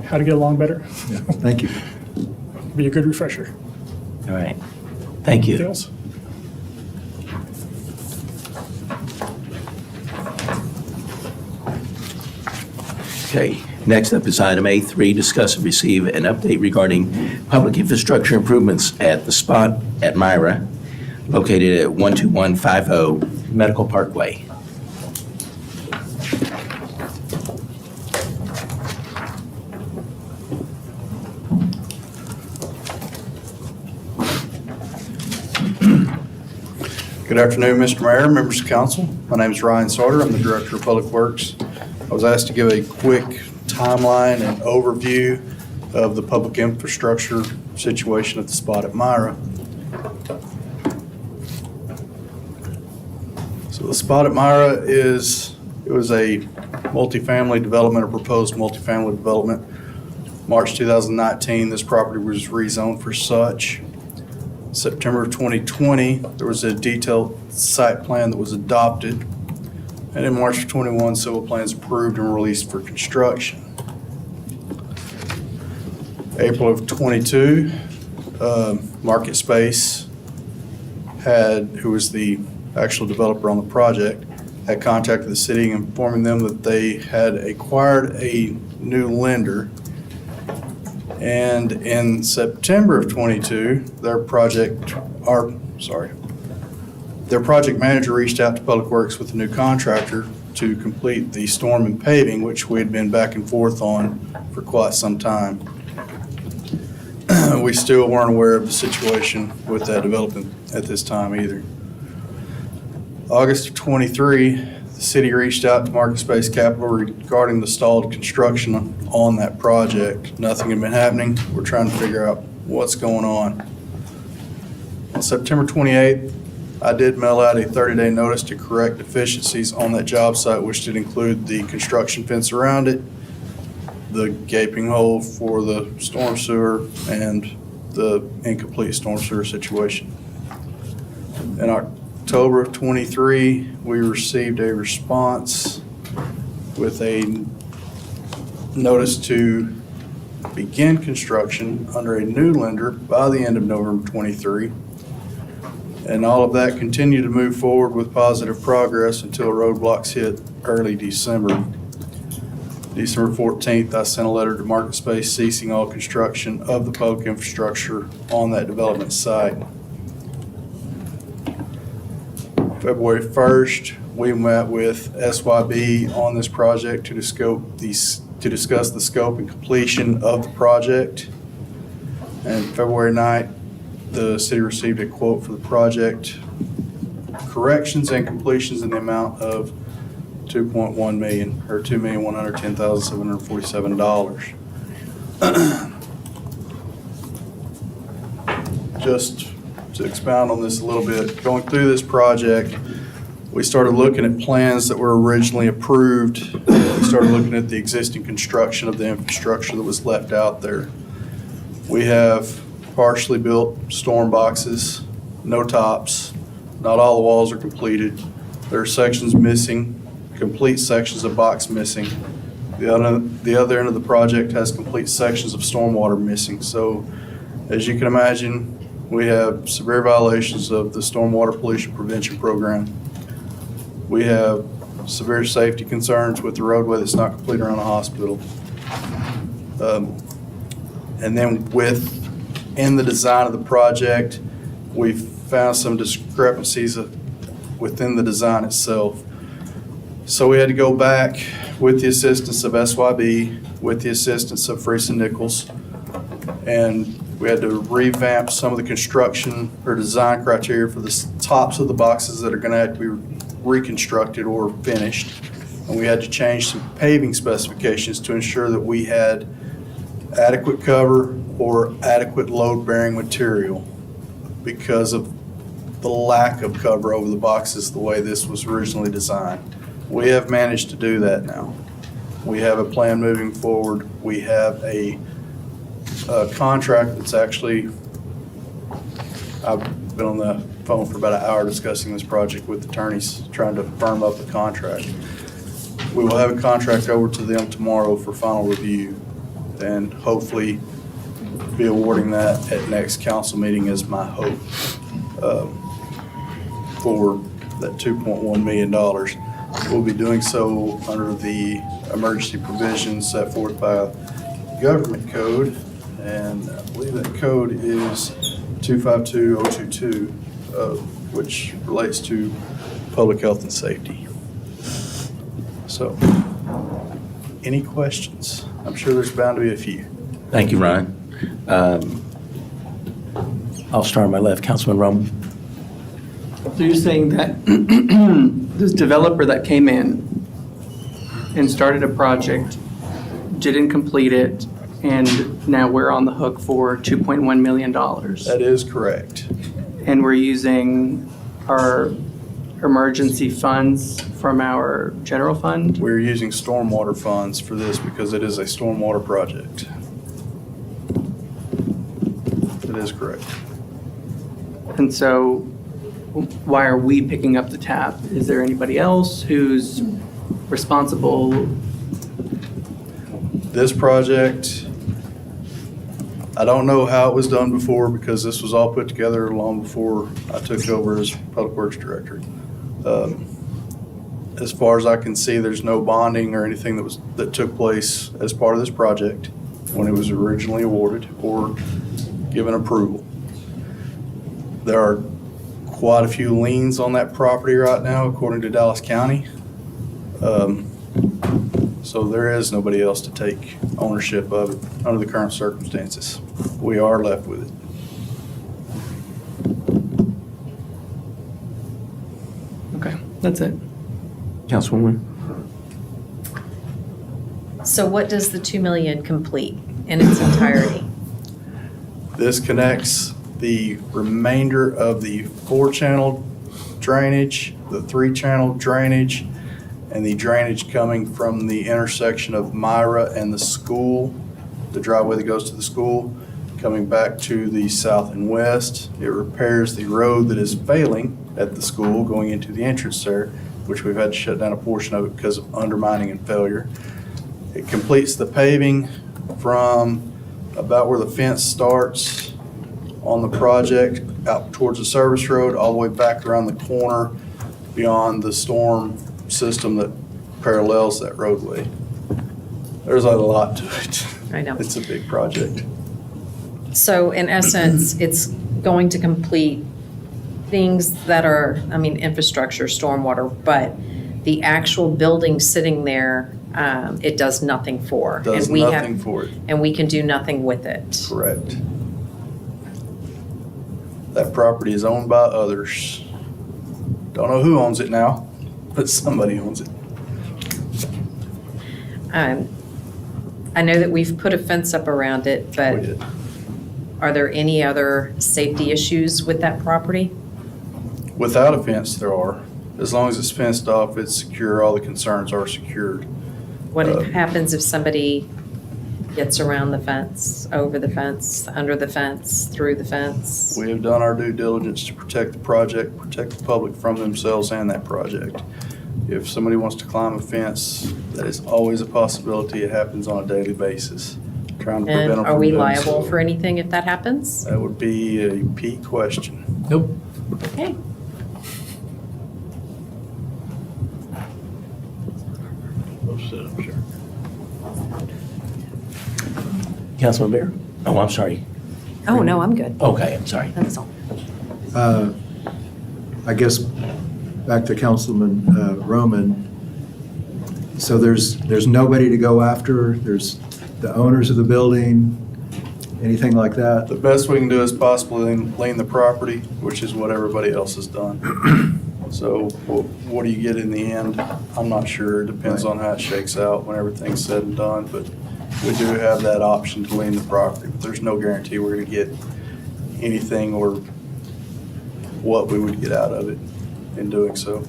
how to get along better, Yeah, thank you. be a good refresher. All right. Thank Anything you. else? Okay. Next up is item A3, discuss and receive an update regarding public infrastructure improvements at the spot at Myra, located at 12150 Medical Parkway. Good afternoon, Mr. Mayor, members of council. My name is Ryan Sauter. I'm the Director of Public Works. I was asked to give a quick timeline and overview of the public infrastructure situation at the spot at Myra. So the spot at Myra was a multifamily development, a proposed multifamily development. March 2019, this property was rezoned for such. September of 2020, there was a detailed site plan that was adopted. And in March of 21, civil plans approved and released for construction. April of 22, Market Space who was the actual developer on the project, had contacted the city informing them that they had acquired a new lender. And in September of 22, their project manager reached out to Public Works with a new contractor to complete the storm and paving, which we had been back and forth on for quite some time. we still weren't aware of the situation with that development at this time either. August of '23, the city reached out to Market Space Capital regarding the stalled construction on that project. Nothing had been happening. We're trying to figure out what's going on. On September 28th, I did mail out a 30-day notice to correct deficiencies on that job site, which did include the construction fence around it, the gaping hole for the storm sewer, and the incomplete storm sewer situation. In October of '23, we received a response with a notice to begin construction under a new lender by the end of November '23. And all of that continued to move forward with positive progress until roadblocks hit early December. December 14th, I sent a letter to Market Space ceasing all construction of the public infrastructure on that development site. February 1st, we met with SYB on this project to discuss the scope and completion of the project. And February 9th, the city received a quote for the project corrections and completions in the amount of $2.1 million, or $2,110,747. Just to expound on this a little bit, going through this project, we started looking at plans that were originally approved. We started looking at the existing construction of the infrastructure that was left out there. We have partially built storm boxes, no tops. Not all the walls are completed. There are sections missing, complete sections of box missing. The other end of the project has complete sections of stormwater missing. So as you can imagine, we have severe violations of the stormwater pollution prevention program. We have severe safety concerns with the roadway that's not complete around the hospital. And then in the design of the project, we've found some discrepancies within the design itself. So we had to go back with the assistance of SYB, with the assistance of Freese & Nichols, and we had to revamp some of the construction or design criteria for the tops of the boxes that are going to have to be reconstructed or finished. And we had to change some paving specifications to ensure that we had adequate cover or adequate load-bearing material because of the lack of cover over the boxes the way this was originally designed. We have managed to do that now. We have a plan moving forward. We have a contract that's actually, I've been on the phone for about an hour discussing this project with attorneys, trying to firm up the contract. We will have a contract over to them tomorrow for final review, and hopefully be awarding that at next council meeting is my hope for that $2.1 million. We'll be doing so under the emergency provisions set forth by government code, and I believe that code is 252022, which relates to public health and safety. So, any questions? I'm sure there's bound to be a few. Thank you, Ryan. I'll start on my left, Councilman Roman. So you're saying that this developer that came in and started a project, didn't complete it, and now we're on the hook for $2.1 million? That is correct. And we're using our emergency funds from our general fund? We're using stormwater funds for this because it is a stormwater project. That is correct. And so why are we picking up the tab? Is there anybody else who's responsible? This project, I don't know how it was done before because this was all put together long before I took over as Public Works Director. As far as I can see, there's no bonding or anything that took place as part of this project when it was originally awarded or given approval. There are quite a few liens on that property right now, according to Dallas County. So there is nobody else to take ownership of it under the current circumstances. we are left with it. Okay, that's it. Councilwoman? So what does the 2 million complete in its entirety? This connects the remainder of the 4-channel drainage, the 3-channel drainage, and the drainage coming from the intersection of Myra and the school, the driveway that goes to the school, coming back to the south and west. It repairs the road that is failing at the school going into the entrance there, which we've had to shut down a portion of it because of undermining and failure. It completes the paving from about where the fence starts on the project out towards the service road, all the way back around the corner beyond the storm system that parallels that roadway. There's a lot to it. I know. It's a big project. So in essence, it's going to complete things that are, I mean, infrastructure, stormwater, but the actual building sitting there, it does nothing for. Does And we have- nothing for it. And we can do nothing with it. Correct. That property is owned by others. Don't know who owns it now, but somebody owns it. I know that we've put a fence up around it, We but did. are there any other safety issues with that property? Without a fence, there are. As long as it's fenced off, it's secure, all the concerns are secured. What happens if somebody gets around the fence, over the fence, under the fence, through the fence? We have done our due diligence to protect the project, protect the public from themselves and that project. If somebody wants to climb a fence, that is always a possibility. It happens on a daily basis. Trying to prevent And them are from we doing liable so. for anything if that happens? That would be a Pete question. Nope. Okay. Councilman Bear? Oh, I'm sorry. Oh, no, I'm good. Okay, I'm sorry. That's all. I guess, back to Councilman Roman, so there's nobody to go after, there's the owners of the building, anything like that? The best we can do is possibly lien the property, which is what everybody else has done. So what do you get in the end? I'm not sure. It depends on how it shakes out when everything's said and done, but we do have that option to lien the property. But there's no guarantee we're gonna get anything or what we would get out of it in doing so.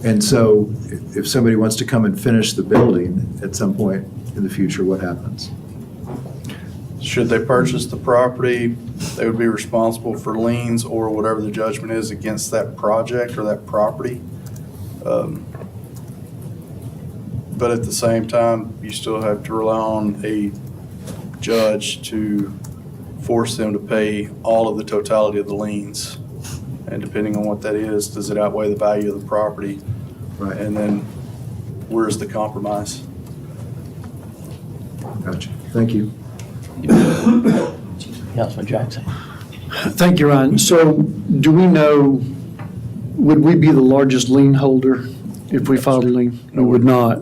And so if somebody wants to come and finish the building at some point in the future, what happens? Should they purchase the property, they would be responsible for liens or whatever the judgment is against that project or that property. But at the same time, you still have to rely on a judge to force them to pay all of the totality of the liens. And depending on what that is, does it outweigh the value of the property? Right. And then where's the compromise? Gotcha. Thank you. Councilman Jackson? Thank you, Ryan. So do we know, would we be the largest lien holder if we filed a lien? We would not,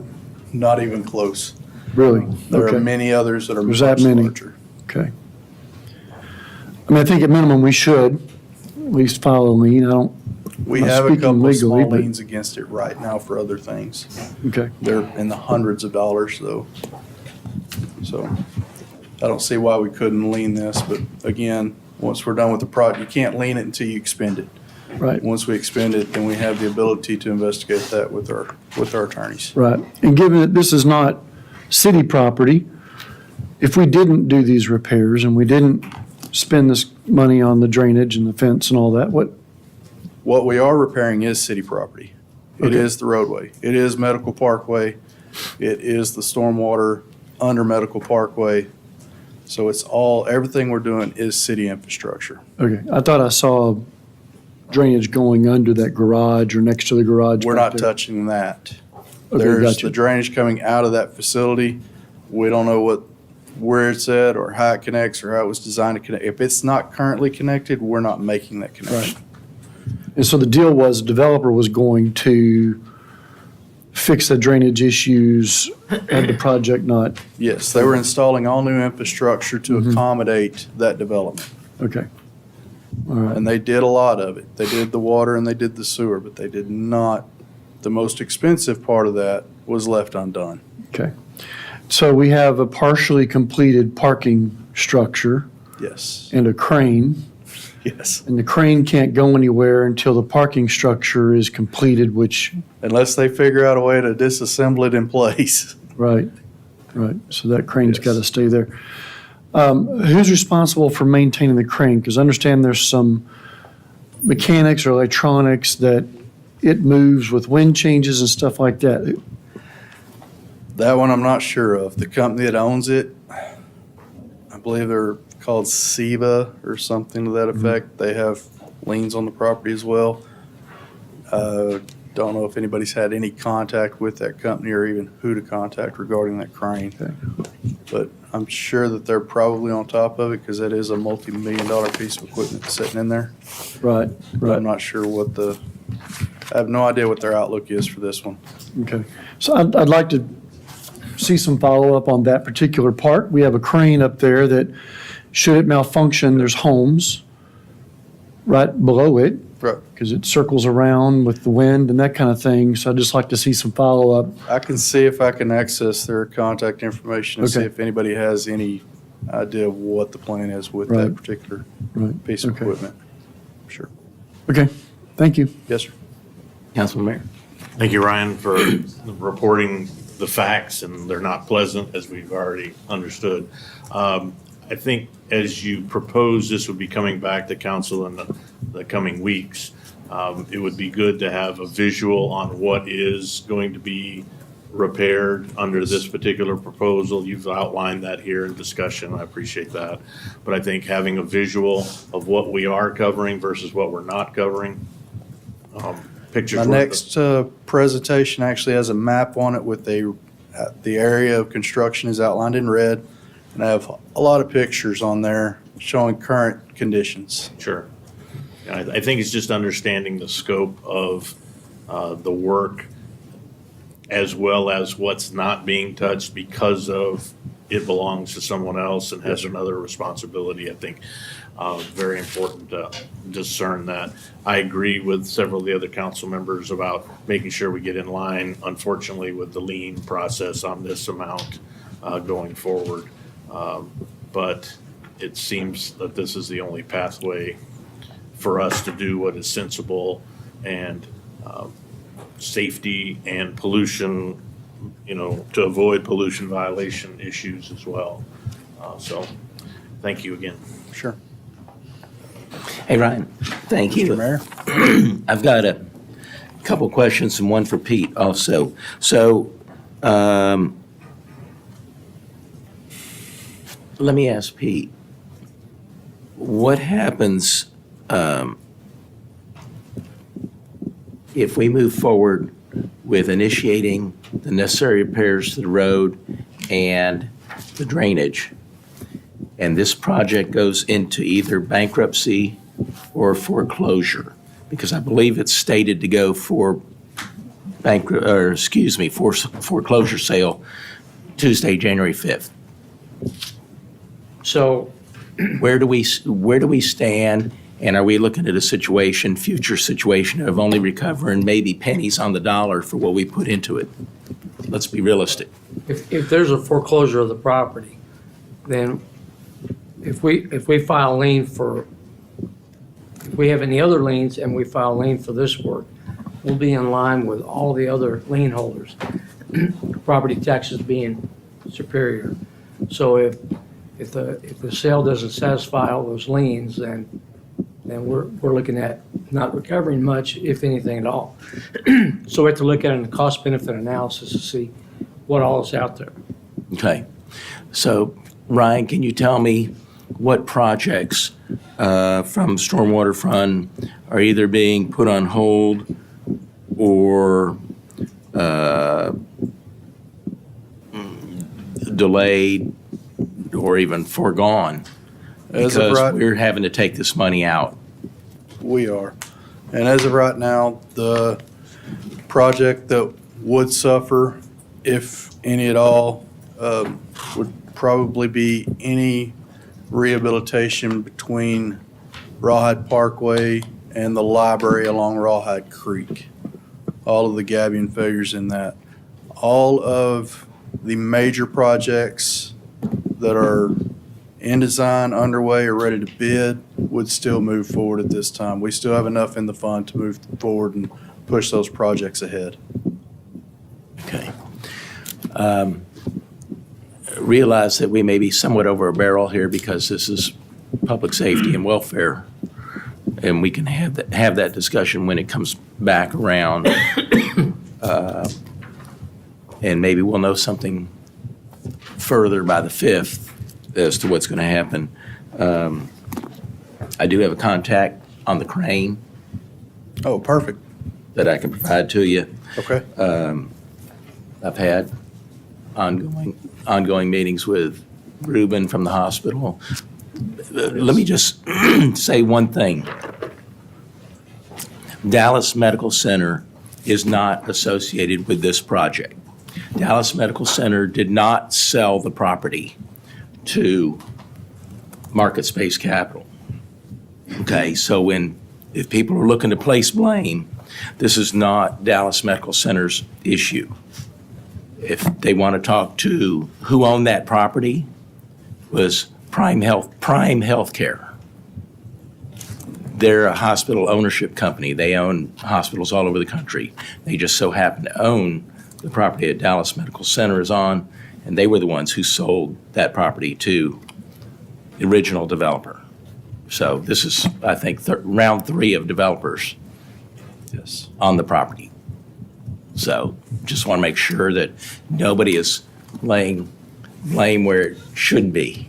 Not even close. really? There are Okay. many others that are There's much that many. larger. Okay. I mean, I think at minimum, we should at least file a lien. I don't, We Not have a speaking couple of legally, small but- liens against it right now for other things. okay. They're in the hundreds of dollars though. So I don't see why we couldn't lien this, but again, once we're done with the project, you can't lien it until you expend it. Right, Once we expend it, then we have the ability to investigate that with our attorneys. right. And given that this is not city property, if we didn't do these repairs and we didn't spend this money on the drainage and the fence and all that, What we are repairing is city property. It Okay. is the roadway. It is Medical Parkway. It is the stormwater under Medical Parkway. So it's everything we're doing is city infrastructure. okay, I thought I saw drainage going under that garage or next to the garage. We're back not there. touching that. Okay, There's gotcha. the drainage coming out of that facility. We don't know where it's at or how it connects or how it was designed to connect. If it's not currently connected, we're not making that connection. And so the deal was, the developer was going to fix the drainage issues had the project not, Yes, they were installing all new infrastructure to accommodate that development. okay. All right, And they did a lot of it. They did the water and they did the sewer, but they did not, the most expensive part of that was left undone. okay. So we have a partially completed parking structure Yes, and a crane, yes. and the crane can't go anywhere until the parking structure is completed, which, Unless they figure out a way to disassemble it in place. right, right. So that crane's Yes. got to stay there. Who's responsible for maintaining the crane? Because I understand there's some mechanics or electronics that it moves with wind changes and stuff like that. That one I'm not sure of. The company that owns it, I believe they're called SEBA or something to that effect. They have liens on the property as well. Don't know if anybody's had any contact with that company or even who to contact regarding that crane. Okay. But I'm sure that they're probably on top of it because that is a multi-million-dollar piece of equipment sitting in there. Right, But right. I'm not sure I have no idea what their outlook is for this one. Okay. So I'd like to see some follow-up on that particular part. We have a crane up there that, should it malfunction, there's homes right below it, Right. because it circles around with the wind and that kind of thing. So I'd just like to see some follow-up. I can see if I can access their contact information and see Okay. if anybody has any idea of what the plan is with Right. that particular Right. piece of Okay. equipment. Sure. Okay, thank you. Yes, sir. Councilman Mayor. Thank you, Ryan, for reporting the facts, and they're not pleasant, as we've already understood. I think as you propose, this would be coming back to council in the coming weeks. It would be good to have a visual on what is going to be repaired under this particular proposal. You've outlined that here in discussion. I appreciate that. But I think having a visual of what we are covering versus what we're not covering, pictures. My worth next presentation actually has a map on it with the area of construction is outlined in red. And I have a lot of pictures on there showing current conditions. Sure. I think it's just understanding the scope of the work as well as what's not being touched because of it belongs to someone else and has another responsibility. I think very important to discern that. I agree with several of the other council members about making sure we get in line, unfortunately, with the lien process on this amount going forward. But it seems that this is the only pathway for us to do what is sensible and safety and pollution, to avoid pollution violation issues as well. So thank you again. Sure. Hey, Ryan, thank you. Mr. Mayor? I've got a couple questions and one for Pete also. So, let me ask Pete, what happens if we move forward with initiating the necessary repairs to the road and the drainage, and this project goes into either bankruptcy or foreclosure? Because I believe it's stated to go for foreclosure sale Tuesday, January 5th. So where do we stand, and are we looking at a future situation of only recovering maybe pennies on the dollar for what we put into it? Let's be realistic. If there's a foreclosure of the property, then if we file a lien if we have any other liens and we file a lien for this work, we'll be in line with all the other lien holders, property taxes being superior. So if the sale doesn't satisfy all those liens, then we're looking at not recovering much, if anything at all. So we have to look at it in a cost-benefit analysis to see what all is out there. Okay. So, Ryan, can you tell me what projects from Stormwater Fund are either being put on hold or delayed or even foregone As of because right- we're having to take this money out? We are. And as of right now, the project that would suffer, if any at all, would probably be any rehabilitation between Rawhide Parkway and the library along Rawhide Creek. All of the gabion failures in that. All of the major projects that are in design, underway, or ready to bid would still move forward at this time. We still have enough in the fund to move forward and push those projects ahead. Okay. Realize that we may be somewhat over a barrel here because this is public safety and welfare, and we can have that discussion when it comes back around. And maybe we'll know something further by the 5th as to what's going to happen. I do have a contact on the crane Oh, perfect. that I can provide to you. Okay. I've had ongoing meetings with Ruben from the hospital. Let me just say one thing. Dallas Medical Center is not associated with this project. Dallas Medical Center did not sell the property to Market Space Capital. Okay, so if people are looking to place blame, this is not Dallas Medical Center's issue. If they want to talk to who owned that property, was Prime Healthcare. They're a hospital ownership company. They own hospitals all over the country. They just so happen to own the property that Dallas Medical Center is on, and they were the ones who sold that property to the original developer. So this is, I think, round 3 of developers Yes. on the property. So just want to make sure that nobody is laying blame where it shouldn't be.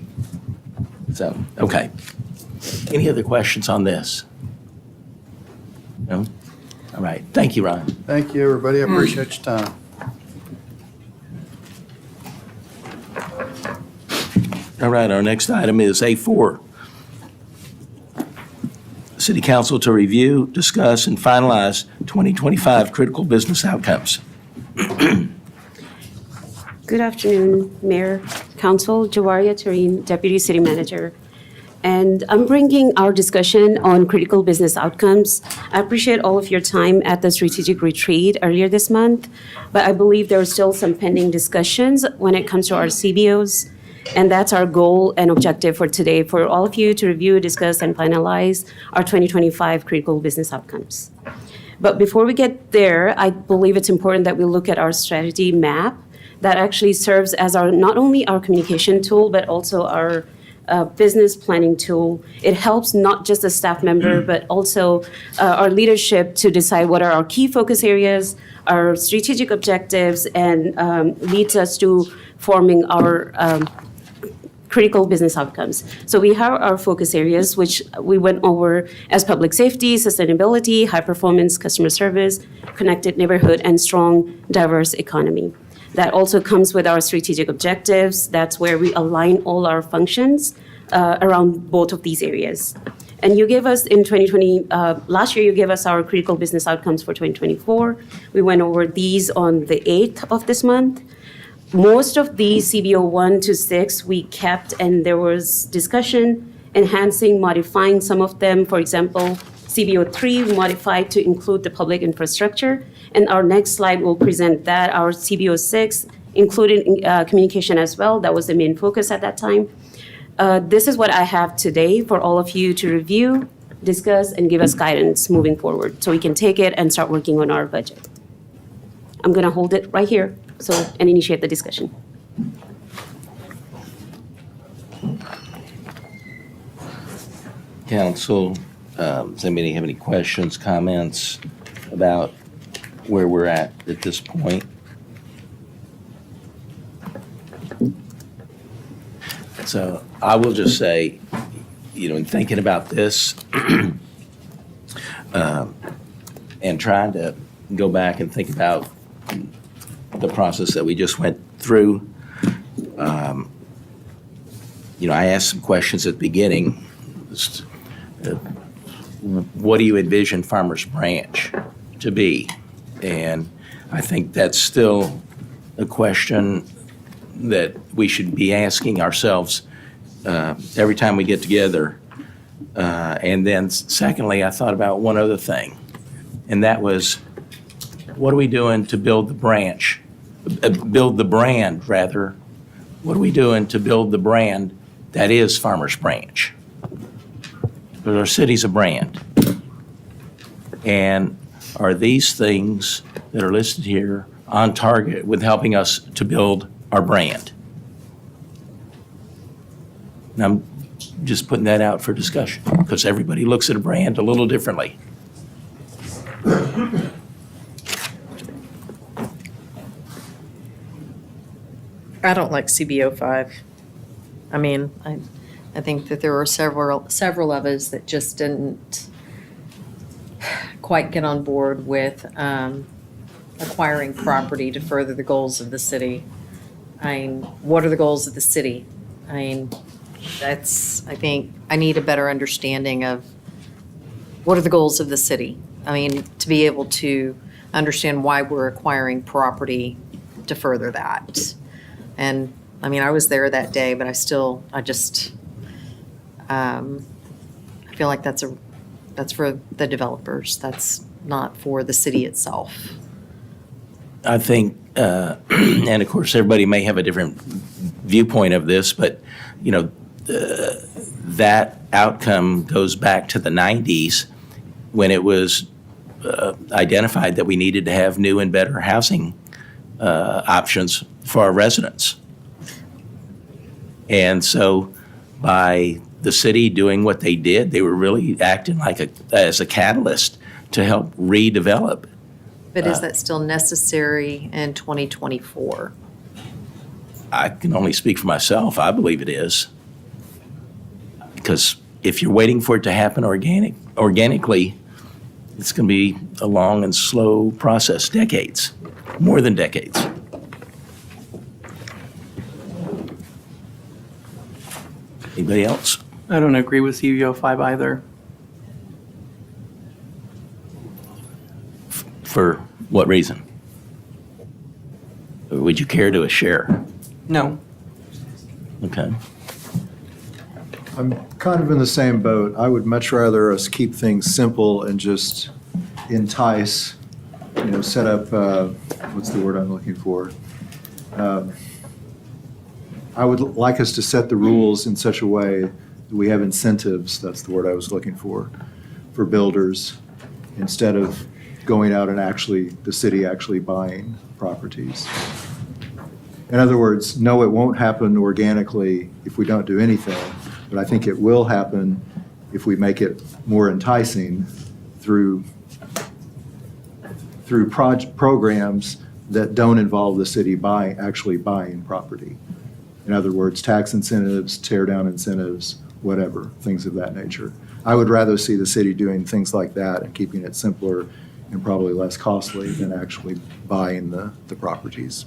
So, okay. Any other questions on this? No? All right. Thank you, Ron. Thank you, everybody. I appreciate your time. All right, our next item is A4. City Council to review, discuss, and finalize 2025 critical business outcomes. Good afternoon, Mayor, Council, Jawaria Tareen, Deputy City Manager. And I'm bringing our discussion on critical business outcomes. I appreciate all of your time at the strategic retreat earlier this month, but I believe there are still some pending discussions when it comes to our CBOs. And that's our goal and objective for today, for all of you to review, discuss, and finalize our 2025 critical business outcomes. But before we get there, I believe it's important that we look at our strategy map that actually serves as not only our communication tool, but also our business planning tool. It helps not just the staff member, but also our leadership to decide what are our key focus areas, our strategic objectives, and leads us to forming our critical business outcomes. So we have our focus areas, which we went over as public safety, sustainability, high performance customer service, connected neighborhood, and strong, diverse economy. That also comes with our strategic objectives. That's where we align all our functions around both of these areas. And you gave us in 2020, last year you gave us our critical business outcomes for 2024. We went over these on the 8th of this month. Most of these CBO 1 to 6 we kept, and there was discussion, enhancing, modifying some of them. For example, CBO 3 we modified to include the public infrastructure. And our next slide will present that. Our CBO 6 included communication as well. That was the main focus at that time. This is what I have today for all of you to review, discuss, and give us guidance moving forward so we can take it and start working on our budget. I'm going to hold it right here and initiate the discussion. Council, does anybody have any questions, comments about where we're at this point? So I will just say, in thinking about this and trying to go back and think about the process that we just went through, I asked some questions at the beginning. What do you envision Farmers Branch to be? And I think that's still a question that we should be asking ourselves every time we get together. And then secondly, I thought about one other thing, and that was, what are we doing to build the brand, rather? What are we doing to build the brand that is Farmers Branch? Because our city's a brand. And are these things that are listed here on target with helping us to build our brand? And I'm just putting that out for discussion, because everybody looks at a brand a little differently. I don't like CBO5. I mean, I think that there were several of us that just didn't quite get on board with acquiring property to further the goals of the city. I mean, what are the goals of the city? I mean, I think I need a better understanding of what are the goals of the city. I mean, to be able to understand why we're acquiring property to further that. And, I mean, I was there that day, but I feel like that's for the developers. That's not for the city itself. I think, and of course, everybody may have a different viewpoint of this, but, you know, that outcome goes back to the 90s when it was identified that we needed to have new and better housing options for our residents. And so by the city doing what they did, they were really acting as a catalyst to help redevelop. But is that still necessary in 2024? I can only speak for myself. I believe it is. Because if you're waiting for it to happen organically, it's going to be a long and slow process, decades, more than decades. Anybody else? I don't agree with CBO5 either. For what reason? Would you care to share? No. Okay. I'm kind of in the same boat. I would much rather us keep things simple and just entice, set up, what's the word I'm looking for? I would like us to set the rules in such a way that we have incentives, that's the word I was looking for builders, instead of going out and the city actually buying properties. In other words, no, it won't happen organically if we don't do anything, but I think it will happen if we make it more enticing through programs that don't involve the city actually buying property. In other words, tax incentives, tear down incentives, whatever, things of that nature. I would rather see the city doing things like that and keeping it simpler and probably less costly than actually buying the properties.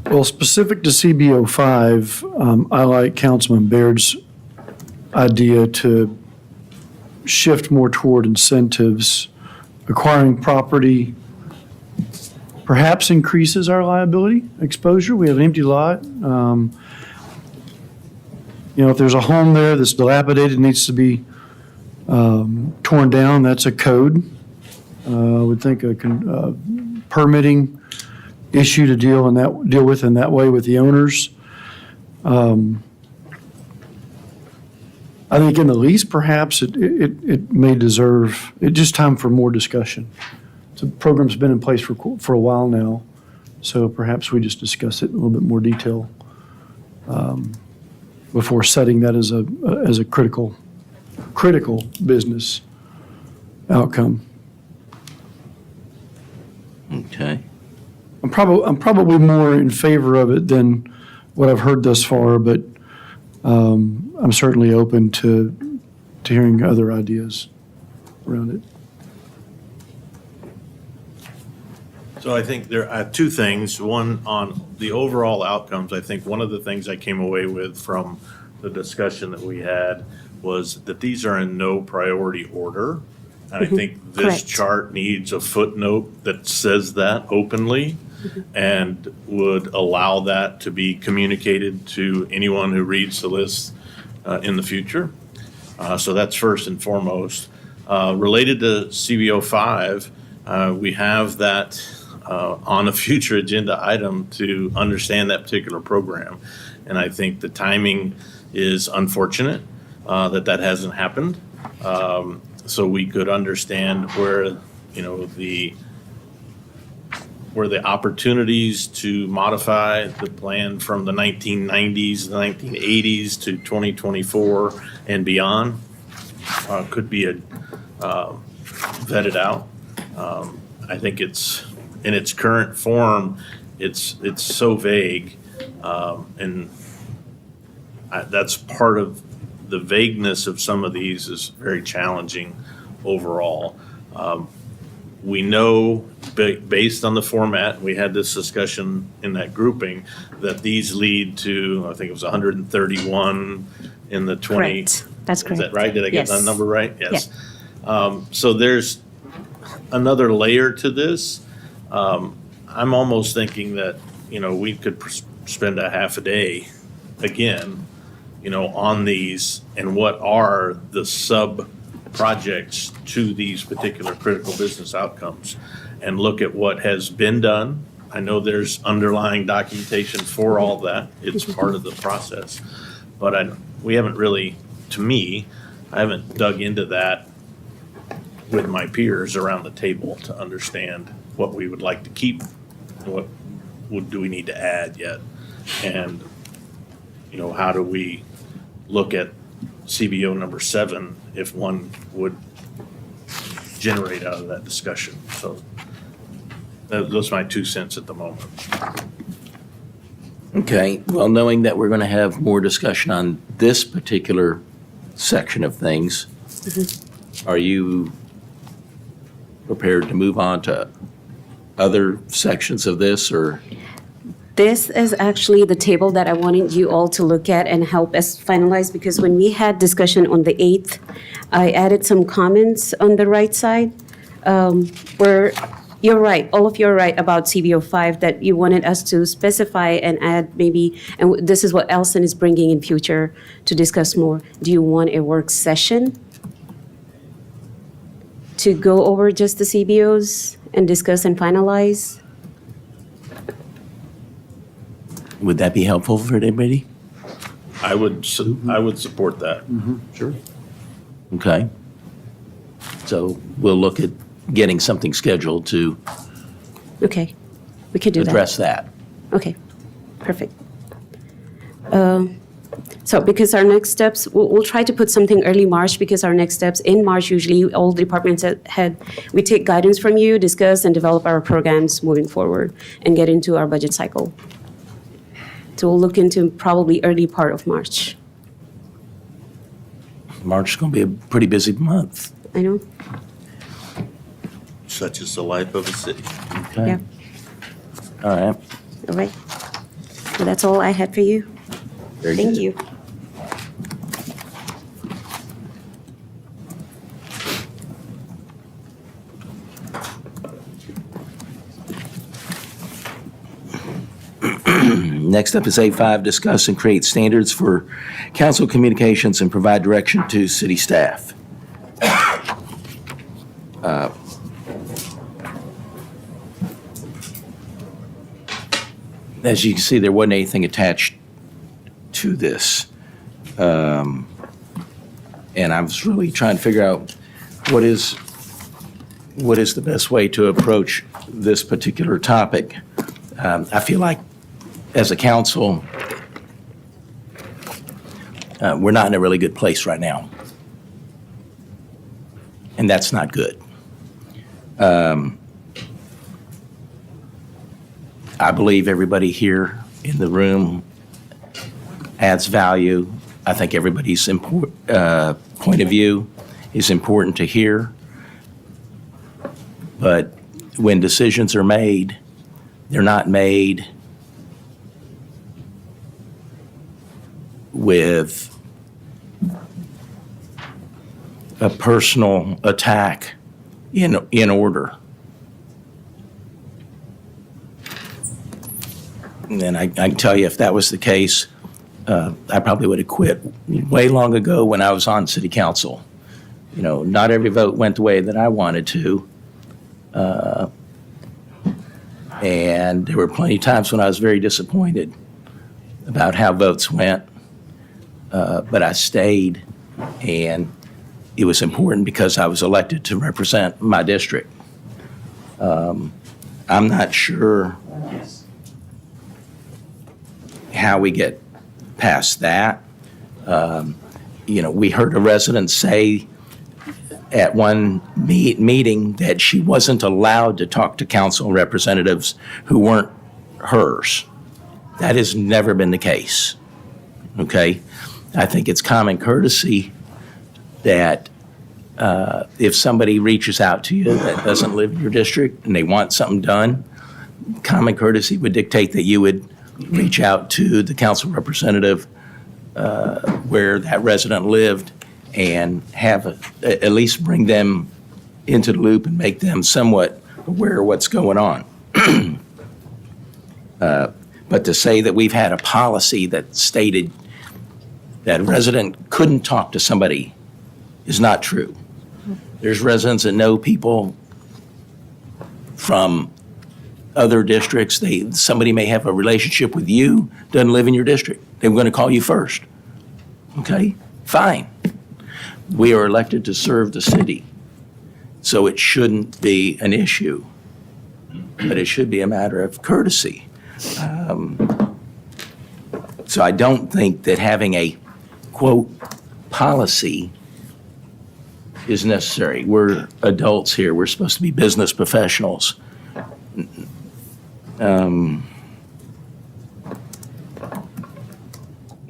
Well, specific to CBO5, I like Councilman Baird's idea to shift more toward incentives. Acquiring property perhaps increases our liability exposure. We have an empty lot. If there's a home there that's dilapidated, needs to be torn down, that's a code. I would think a permitting issue to deal with in that way with the owners. I think in the lease, perhaps it may deserve, just time for more discussion. The program's been in place for a while now, so perhaps we just discuss it in a little bit more detail before setting that as a critical business outcome. Okay. I'm probably more in favor of it than what I've heard thus far, but I'm certainly open to hearing other ideas around it. So I think there are two things. One, on the overall outcomes, I think one of the things I came away with from the discussion that we had was that these are in no priority order. And I think this Correct. chart needs a footnote that says that openly and would allow that to be communicated to anyone who reads the list in the future. So that's first and foremost. Related to CBO 5, we have that on a future agenda item to understand that particular program. And I think the timing is unfortunate that that hasn't happened. So we could understand where, where the opportunities to modify the plan from the 1990s, the 1980s to 2024 and beyond could be vetted out. I think it's, in its current form, it's so vague. And that's part of the vagueness of some of these is very challenging overall. We know, based on the format, we had this discussion in that grouping, that these lead to, I think it was 131 in the 20. Correct. That's correct. Is that right? Did I get Yes. that number right? Yes. So there's another layer to this. I'm almost thinking that, we could spend a half a day again, on these and what are the sub-projects to these particular critical business outcomes and look at what has been done. I know there's underlying documentation for all that. It's part of the process. But we haven't really, to me, I haven't dug into that with my peers around the table to understand what we would like to keep, what do we need to add yet? And, how do we look at CBO number 7 if one would generate out of that discussion? So those are my 2 cents at the moment. Okay, well, knowing that we're going to have more discussion on this particular section of things, are you prepared to move on to other sections of this, or? This is actually the table that I wanted you all to look at and help us finalize, because when we had discussion on the 8th, I added some comments on the right side, where you're right, all of you are right about CBO 5, that you wanted us to specify and add maybe, and this is what Elson is bringing in future to discuss more. Do you want a work session to go over just the CBOs and discuss and finalize? Would that be helpful for anybody? I would support that. Sure. Okay. So we'll look at getting something scheduled to Okay, we could do that. address that. Okay, perfect. So because our next steps, we'll try to put something early March, because our next steps in March, usually all departments we take guidance from you, discuss and develop our programs moving forward and get into our budget cycle. So we'll look into probably early part of March. March is going to be a pretty busy month. I know, Such is the life of a city. Okay. yeah, All right. all right. So that's all I had for you. Very Thank good. you. Next up is A5, discuss and create standards for council communications and provide direction to city staff. As you can see, there wasn't anything attached to this. And I was really trying to figure out what is the best way to approach this particular topic. I feel like as a council, we're not in a really good place right now. And that's not good. I believe everybody here in the room adds value. I think everybody's point of view is important to hear. But when decisions are made, they're not made with a personal attack in order. And I can tell you, if that was the case, I probably would have quit way long ago when I was on city council. You know, not every vote went the way that I wanted to. And there were plenty of times when I was very disappointed about how votes went. But I stayed, and it was important because I was elected to represent my district. I'm not sure how we get past that. You know, we heard a resident say at one meeting that she wasn't allowed to talk to council representatives who weren't hers. That has never been the case, okay? I think it's common courtesy that if somebody reaches out to you that doesn't live in your district and they want something done, common courtesy would dictate that you would reach out to the council representative where that resident lived and have at least bring them into the loop and make them somewhat aware of what's going on. But to say that we've had a policy that stated that a resident couldn't talk to somebody is not true. There's residents that know people from other districts. Somebody may have a relationship with you, doesn't live in your district. They're going to call you first. Okay? Fine. We are elected to serve the city, so it shouldn't be an issue, but it should be a matter of courtesy. So I don't think that having a, quote, policy is necessary. We're adults here. We're supposed to be business professionals.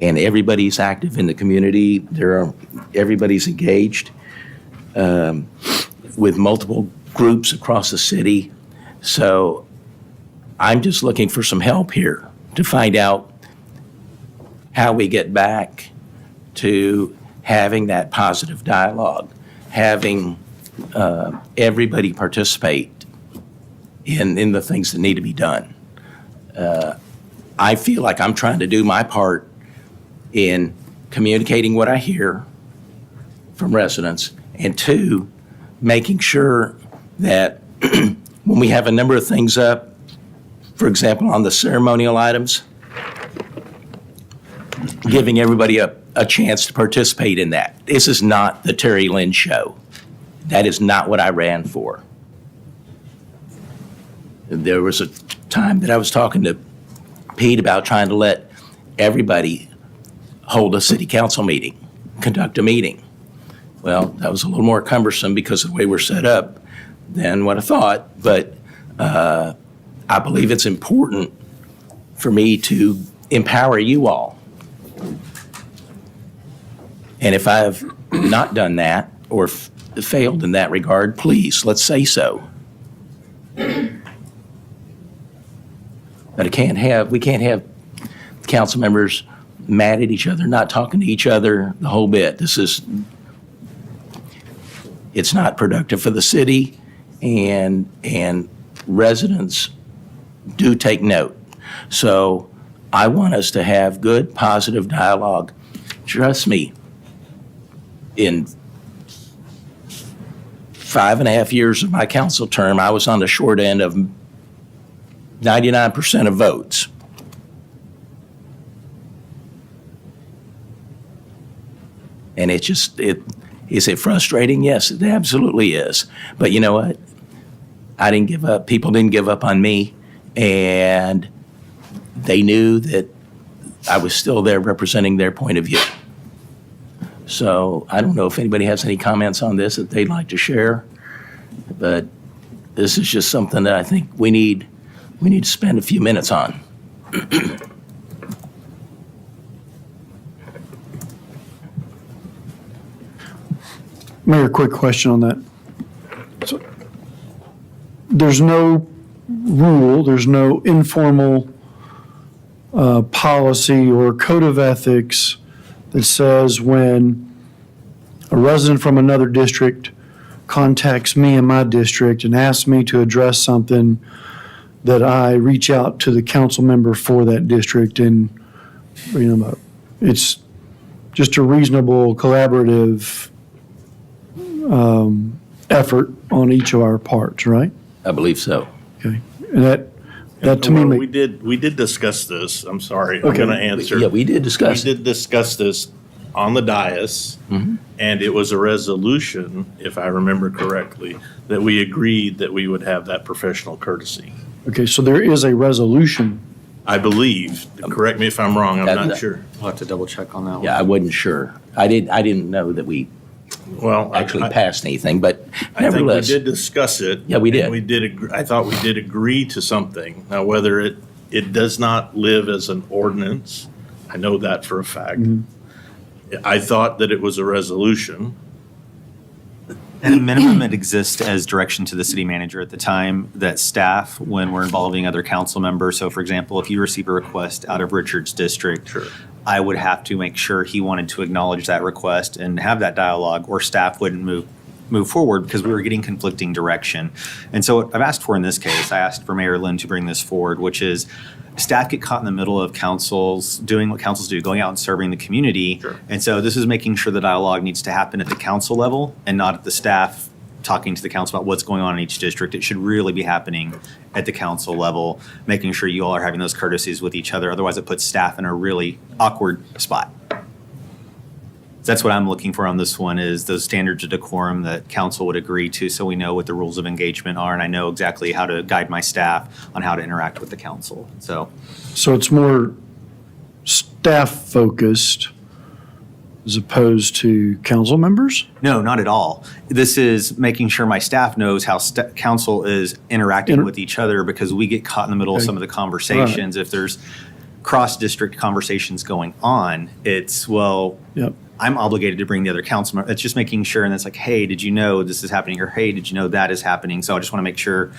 And everybody's active in the community. Everybody's engaged with multiple groups across the city. So I'm just looking for some help here to find out how we get back to having that positive dialogue, having everybody participate in the things that need to be done. I feel like I'm trying to do my part in communicating what I hear from residents, and two, making sure that when we have a number of things up, for example, on the ceremonial items, giving everybody a chance to participate in that. This is not the Terry Lynn show. That is not what I ran for. There was a time that I was talking to Pete about trying to let everybody hold a city council meeting, conduct a meeting. Well, that was a little more cumbersome because of the way we're set up than what I thought, but I believe it's important for me to empower you all. And if I've not done that or failed in that regard, please, let's say so. But we can't have council members mad at each other, not talking to each other, the whole bit. It's not productive for the city, and residents do take note. So I want us to have good, positive dialogue. Trust me, in 5.5 years of my council term, I was on the short end of 99% of votes. And is it frustrating? Yes, it absolutely is. But you know what? I didn't give up. People didn't give up on me. And they knew that I was still there representing their point of view. So I don't know if anybody has any comments on this that they'd like to share. But this is just something that I think we need to spend a few minutes on. Mayor, quick question on that. So, there's no rule, there's no informal policy or code of ethics that says when a resident from another district contacts me in my district and asks me to address something, that I reach out to the council member for that district and bring them up. It's just a reasonable, collaborative effort on each of our parts, right? I believe so. Okay. And that to me Well, makes. we did discuss this. I'm sorry. I'm Okay. going to answer. Yeah, we did discuss We it. did discuss this on the dais, and it was a resolution, if I remember correctly, that we agreed that we would have that professional courtesy. Okay, so there is a resolution. I believe. Correct me if I'm wrong. I'm not sure. We'll have to double check on that one. Yeah, I wasn't sure. I didn't know that we Well, actually passed anything, but I think we nevertheless. did discuss it. Yeah, we did. And we did, I thought we did agree to something. Now, whether it does not live as an ordinance, I know that for a fact. I thought that it was a resolution. At a minimum, it exists as direction to the city manager at the time that staff, when we're involving other council members. So for example, if you receive a request out of Richard's district, Sure. I would have to make sure he wanted to acknowledge that request and have that dialogue, or staff wouldn't move forward because we were getting conflicting direction. And so what I've asked for in this case, I asked for Mayor Lynn to bring this forward, which is staff get caught in the middle of councils doing what councils do, going out and serving the community. Sure. And so this is making sure the dialogue needs to happen at the council level and not at the staff talking to the council about what's going on in each district. It should really be happening at the council level, making sure you all are having those courtesies with each other. Otherwise, it puts staff in a really awkward spot. That's what I'm looking for on this one, is those standards of decorum that council would agree to, so we know what the rules of engagement are, and I know exactly how to guide my staff on how to interact with the council. So So it's more staff-focused as opposed to council members? no, not at all. This is making sure my staff knows how council is interacting with each other, because we get caught in the middle of Okay. some of the conversations. If there's cross-district conversations going on, it's, well, Yep. I'm obligated to bring the other council member. It's just making sure, and it's like, hey, did you know this is happening? Or hey, did you know that is happening? So I just want to make sure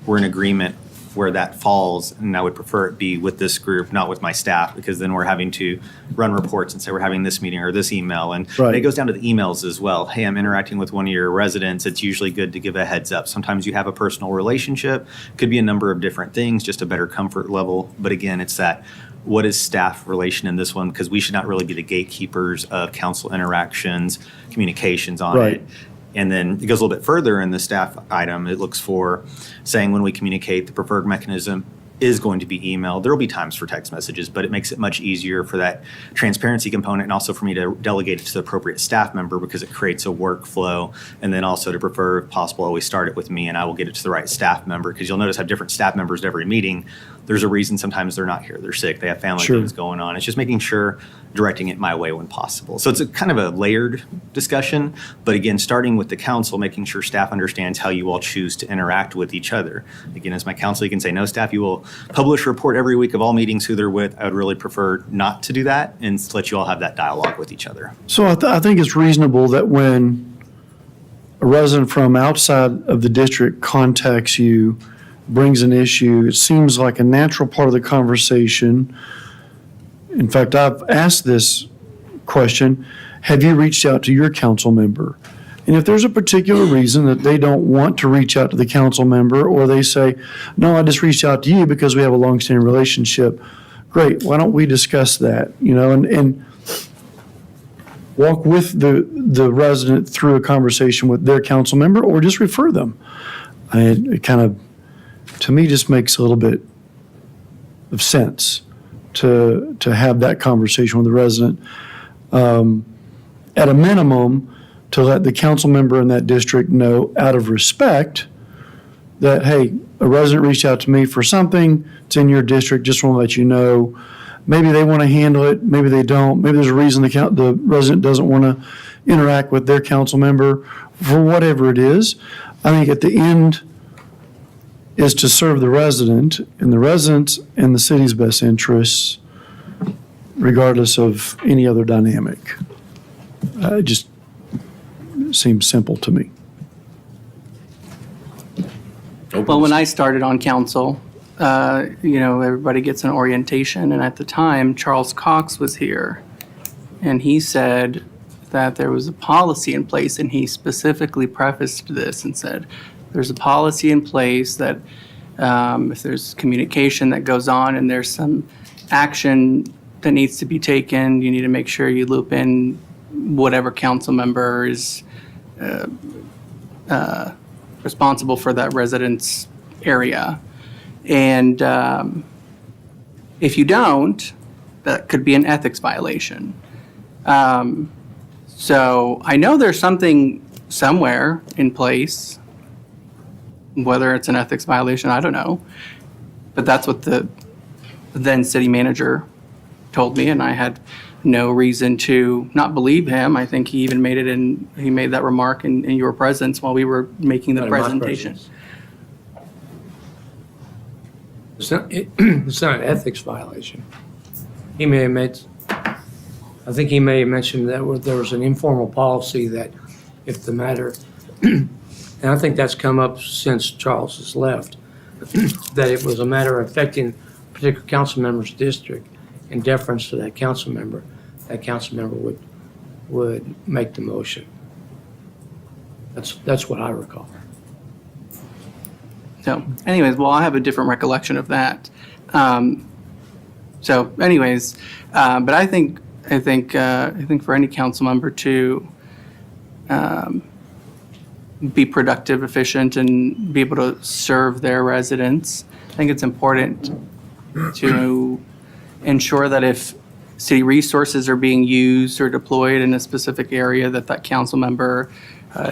we're in agreement where that falls. And I would prefer it be with this group, not with my staff, because then we're having to run reports and say we're having this meeting or this email. And Right. it goes down to the emails as well. Hey, I'm interacting with one of your residents. It's usually good to give a heads up. Sometimes you have a personal relationship. Could be a number of different things, just a better comfort level. But again, it's that, what is staff relation in this one? Because we should not really be the gatekeepers of council interactions, communications on Right. it. And then it goes a little bit further in the staff item. It looks for saying when we communicate, the preferred mechanism is going to be email. There will be times for text messages, but it makes it much easier for that transparency component, and also for me to delegate it to the appropriate staff member, because it creates a workflow. And then also to prefer, if possible, always start it with me and I will get it to the right staff member, because you'll notice I have different staff members at every meeting. There's a reason sometimes they're not here. They're sick. They have family Sure. things going on. It's just making sure, directing it my way when possible. So it's a kind of a layered discussion, but again, starting with the council, making sure staff understands how you all choose to interact with each other. Again, as my council, you can say, no, staff, you will publish a report every week of all meetings, who they're with. I would really prefer not to do that and let you all have that dialogue with each other. So I think it's reasonable that when a resident from outside of the district contacts you, brings an issue, it seems like a natural part of the conversation. In fact, I've asked this question, have you reached out to your council member? And if there's a particular reason that they don't want to reach out to the council member, or they say, no, I just reached out to you because we have a longstanding relationship, great, why don't we discuss that? You know, and walk with the resident through a conversation with their council member, or just refer them. It kind of, to me, just makes a little bit of sense to have that conversation with the resident. At a minimum, to let the council member in that district know, out of respect, that, hey, a resident reached out to me for something, it's in your district, just want to let you know. Maybe they want to handle it, maybe they don't. Maybe there's a reason the resident doesn't want to interact with their council member, for whatever it is. I think at the end is to serve the resident and the residents and the city's best interests, regardless of any other dynamic. It just seems simple to me. Well, when I started on council, everybody gets an orientation, and at the time, Charles Cox was here, and he said that there was a policy in place, and he specifically prefaced this and said, there's a policy in place that if there's communication that goes on and there's some action that needs to be taken, you need to make sure you loop in whatever council member is responsible for that residence area. And if you don't, that could be an ethics violation. So I know there's something somewhere in place, whether it's an ethics violation, I don't know. But that's what the then city manager told me, and I had no reason to not believe him. I think he even he made that remark in your presence while we were making the Not in my presentation. presence. It's not an ethics violation. He may have I think he may have mentioned that there was an informal policy that if the matter, and I think that's come up since Charles has left, that it was a matter affecting a particular council member's district, in deference to that council member would make the motion. That's what I recall. So anyways, well, I have a different recollection of that. So anyways, but I think for any council member to be productive, efficient, and be able to serve their residents, I think it's important to ensure that if city resources are being used or deployed in a specific area that council member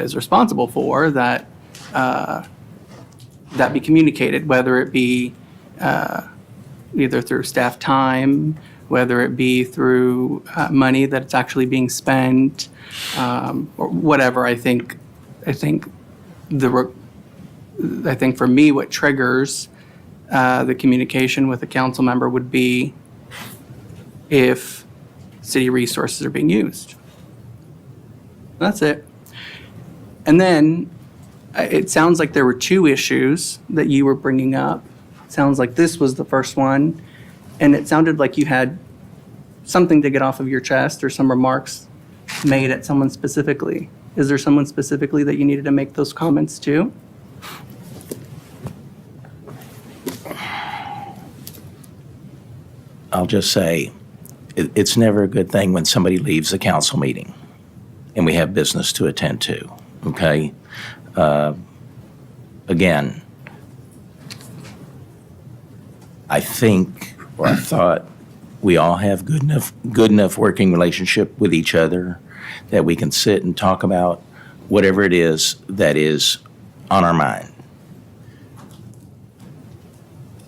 is responsible for, that be communicated, whether it be either through staff time, whether it be through money that's actually being spent, or whatever. I think for me, what triggers the communication with a council member would be if city resources are being used. That's it. And then it sounds like there were two issues that you were bringing up. It sounds like this was the first one, and it sounded like you had something to get off of your chest or some remarks made at someone specifically. Is there someone specifically that you needed to make those comments to? I'll just say, it's never a good thing when somebody leaves a council meeting and we have business to attend to, okay? Again, I thought we all have good enough working relationship with each other that we can sit and talk about whatever it is that is on our mind.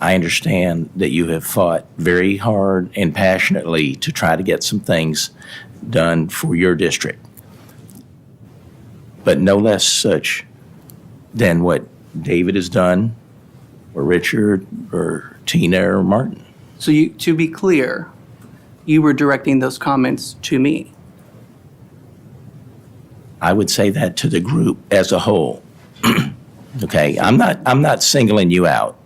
I understand that you have fought very hard and passionately to try to get some things done for your district, but no less such than what David has done, or Richard, or Tina, or Martin. So to be clear, you were directing those comments to me. I would say that to the group as a whole. Okay, I'm not singling you out.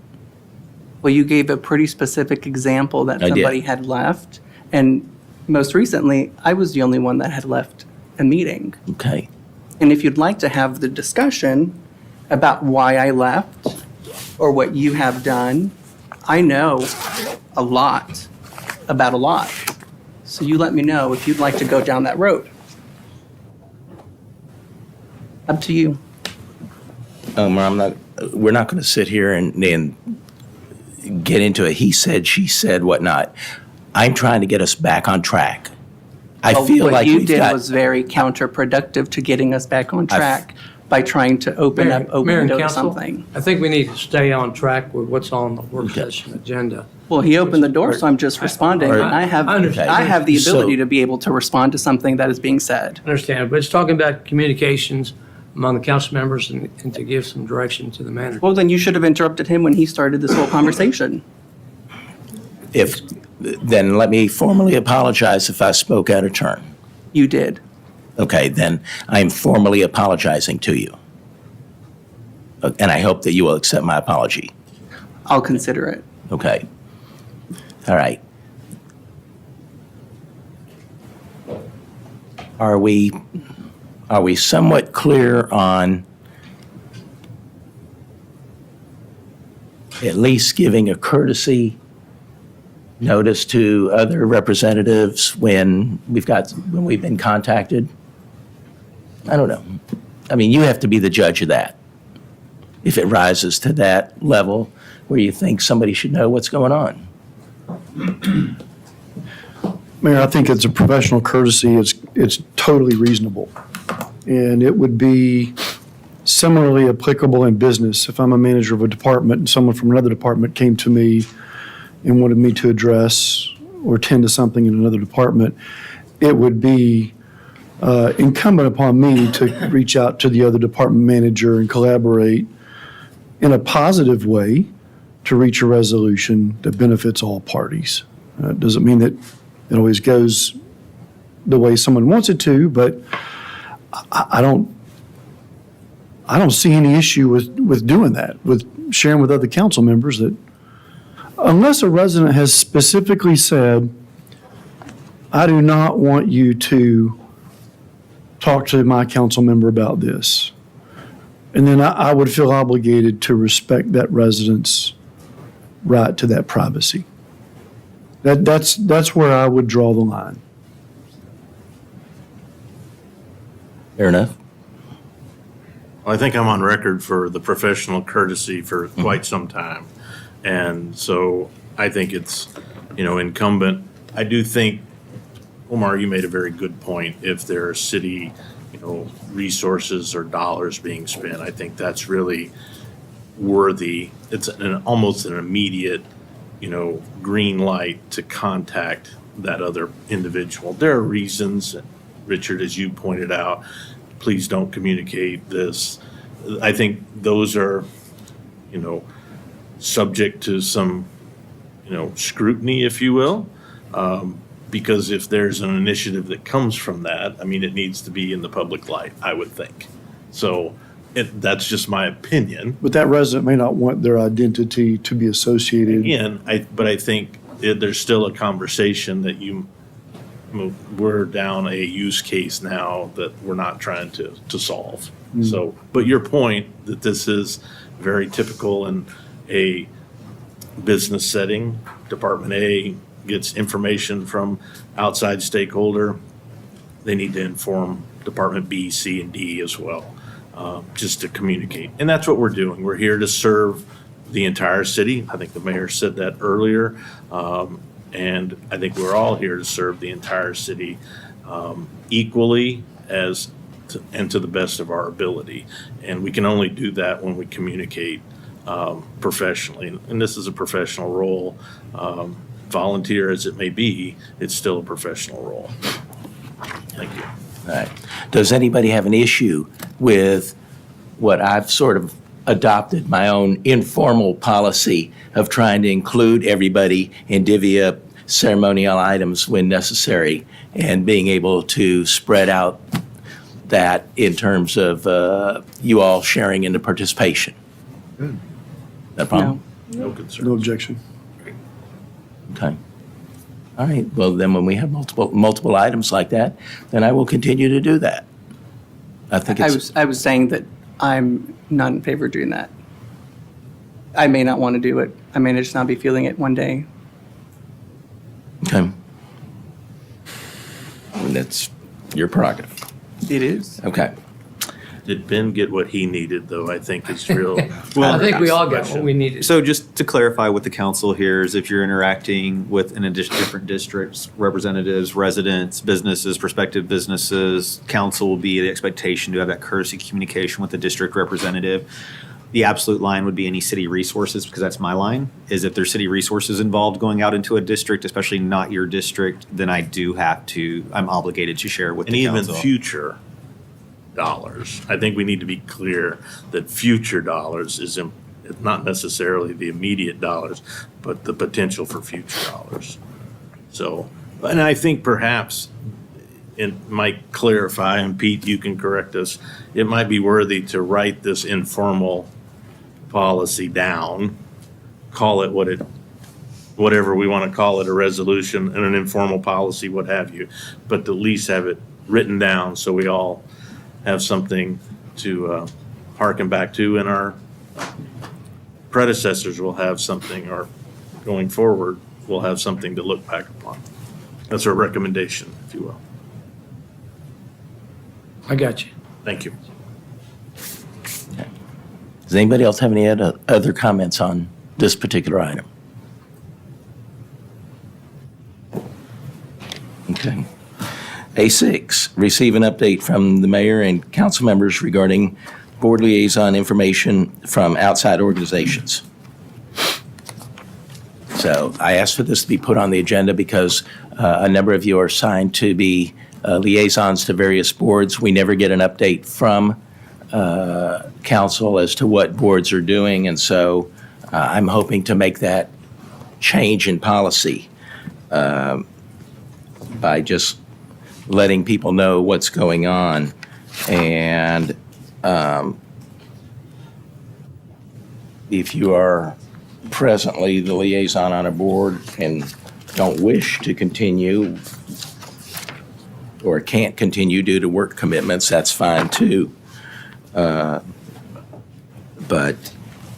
Well, you gave a pretty specific example that I did. somebody had left, and most recently, I was the only one that had left a meeting. Okay. And if you'd like to have the discussion about why I left or what you have done, I know a lot about a lot. So you let me know if you'd like to go down that road. Up to you. We're not going to sit here and get into a he said, she said, whatnot. I'm trying to get us back on track. I feel What like you we've did got. was very counterproductive to getting us back on track by trying to open up a Mayor and window to council, something. I think we need to stay on track with what's on the work Okay. session agenda. Well, he opened the door, so I'm just responding. And I have the So- ability to be able to respond to something that is being said. Understand, but it's talking about communications among the council members and to give some direction to the manager. Well, then you should have interrupted him when he started this whole conversation. Then let me formally apologize if I spoke out of turn. You did. Okay, then I am formally apologizing to you. And I hope that you will accept my apology. I'll consider it. Okay. All right. Are we somewhat clear on at least giving a courtesy notice to other representatives when we've been contacted? I don't know. I mean, you have to be the judge of that. If it rises to that level where you think somebody should know what's going on. Mayor, I think it's a professional courtesy. It's totally reasonable. And it would be similarly applicable in business. If I'm a manager of a department and someone from another department came to me and wanted me to address or tend to something in another department, it would be incumbent upon me to reach out to the other department manager and collaborate in a positive way to reach a resolution that benefits all parties. Doesn't mean that it always goes the way someone wants it to, but I don't see any issue with doing that, with sharing with other council members that unless a resident has specifically said, I do not want you to talk to my council member about this. And then I would feel obligated to respect that resident's right to that privacy. That's where I would draw the line. Fair enough. Well, I think I'm on record for the professional courtesy for quite some time. And so I think it's, incumbent. I do think, Omar, you made a very good point. If there are city, resources or dollars being spent, I think that's really worthy. It's almost an immediate, green light to contact that other individual. There are reasons, Richard, as you pointed out, please don't communicate this. I think those are, subject to some, scrutiny, if you will. Because if there's an initiative that comes from that, it needs to be in the public light, I would think. So that's just my opinion. But that resident may not want their identity to be associated. Again, but I think there's still a conversation that we're down a use case now that we're not trying to solve. So, but your point that this is very typical in a business setting, Department A gets information from outside stakeholder, they need to inform Department B, C, and D as well, just to communicate. And that's what we're doing. We're here to serve the entire city. I think the mayor said that earlier. And I think we're all here to serve the entire city equally and to the best of our ability. And we can only do that when we communicate professionally. And this is a professional role. Volunteer as it may be, it's still a professional role. Thank you. All right. Does anybody have an issue with what I've sort of adopted, my own informal policy of trying to include everybody and divvy up ceremonial items when necessary and being able to spread out that in terms of you all sharing in the participation? Good. No problem? No concern. No objection. Okay. All right. Well, then when we have multiple items like that, then I will continue to do that. I think it's. I was saying that I'm not in favor of doing that. I may not want to do it. I may just not be feeling it one day. Okay. And that's your prerogative. It is. Okay. Did Ben get what he needed, though? I think is real. I think we all got what we needed. So just to clarify with the council here is if you're interacting with in addition different districts, representatives, residents, businesses, prospective businesses, council will be the expectation to have that courtesy communication with the district representative. The absolute line would be any city resources, because that's my line, is if there's city resources involved going out into a district, especially not your district, then I'm obligated to share with And the even council. future dollars. I think we need to be clear that future dollars is not necessarily the immediate dollars, but the potential for future dollars. So, and I think perhaps it might clarify, and Pete, you can correct us, it might be worthy to write this informal policy down, call it whatever we want to call it, a resolution and an informal policy, what have you, but to at least have it written down so we all have something to hearken back to, and our predecessors will have something, or going forward, we'll have something to look back upon. That's our recommendation, if you will. I got you. Thank you. Does anybody else have any other comments on this particular item? Okay. A6, receive an update from the mayor and council members regarding board liaison information from outside organizations. So I asked for this to be put on the agenda because a number of you are assigned to be liaisons to various boards. We never get an update from council as to what boards are doing, and so I'm hoping to make that change in policy by just letting people know what's going on. And if you are presently the liaison on a board and don't wish to continue or can't continue due to work commitments, that's fine too. But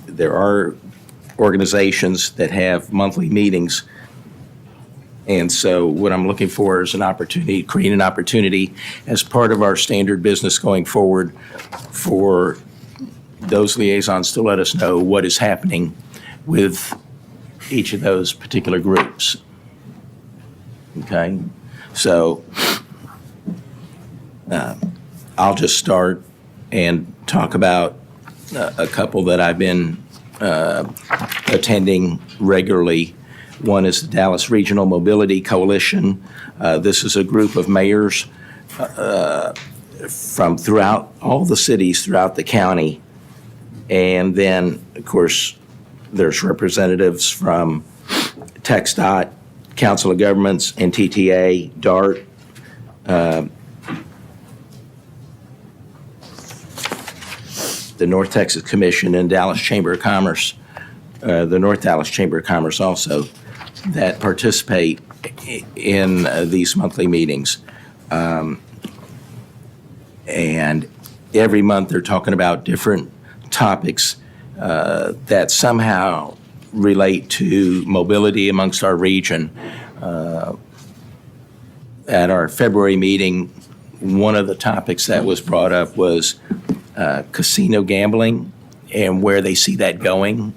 there are organizations that have monthly meetings. And so what I'm looking for is an opportunity, create an opportunity as part of our standard business going forward for those liaisons to let us know what is happening with each of those particular groups. Okay? So I'll just start and talk about a couple that I've been attending regularly. One is the Dallas Regional Mobility Coalition. This is a group of mayors from throughout all the cities throughout the county. And then, of course, there's representatives from TxDOT, Council of Governments, NTTA, DART, the North Texas Commission, and Dallas Chamber of Commerce, the North Dallas Chamber of Commerce also, that participate in these monthly meetings. And every month they're talking about different topics that somehow relate to mobility amongst our region. At our February meeting, one of the topics that was brought up was casino gambling and where they see that going,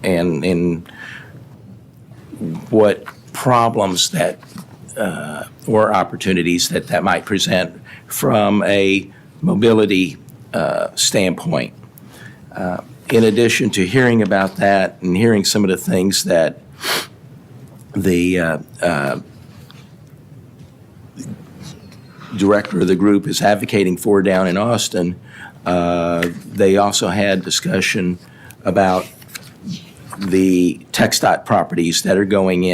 and what problems that or opportunities that might present from a mobility standpoint. In addition to hearing about that and hearing some of the things that the director of the group is advocating for down in Austin, they also had discussion about the TxDOT properties that are going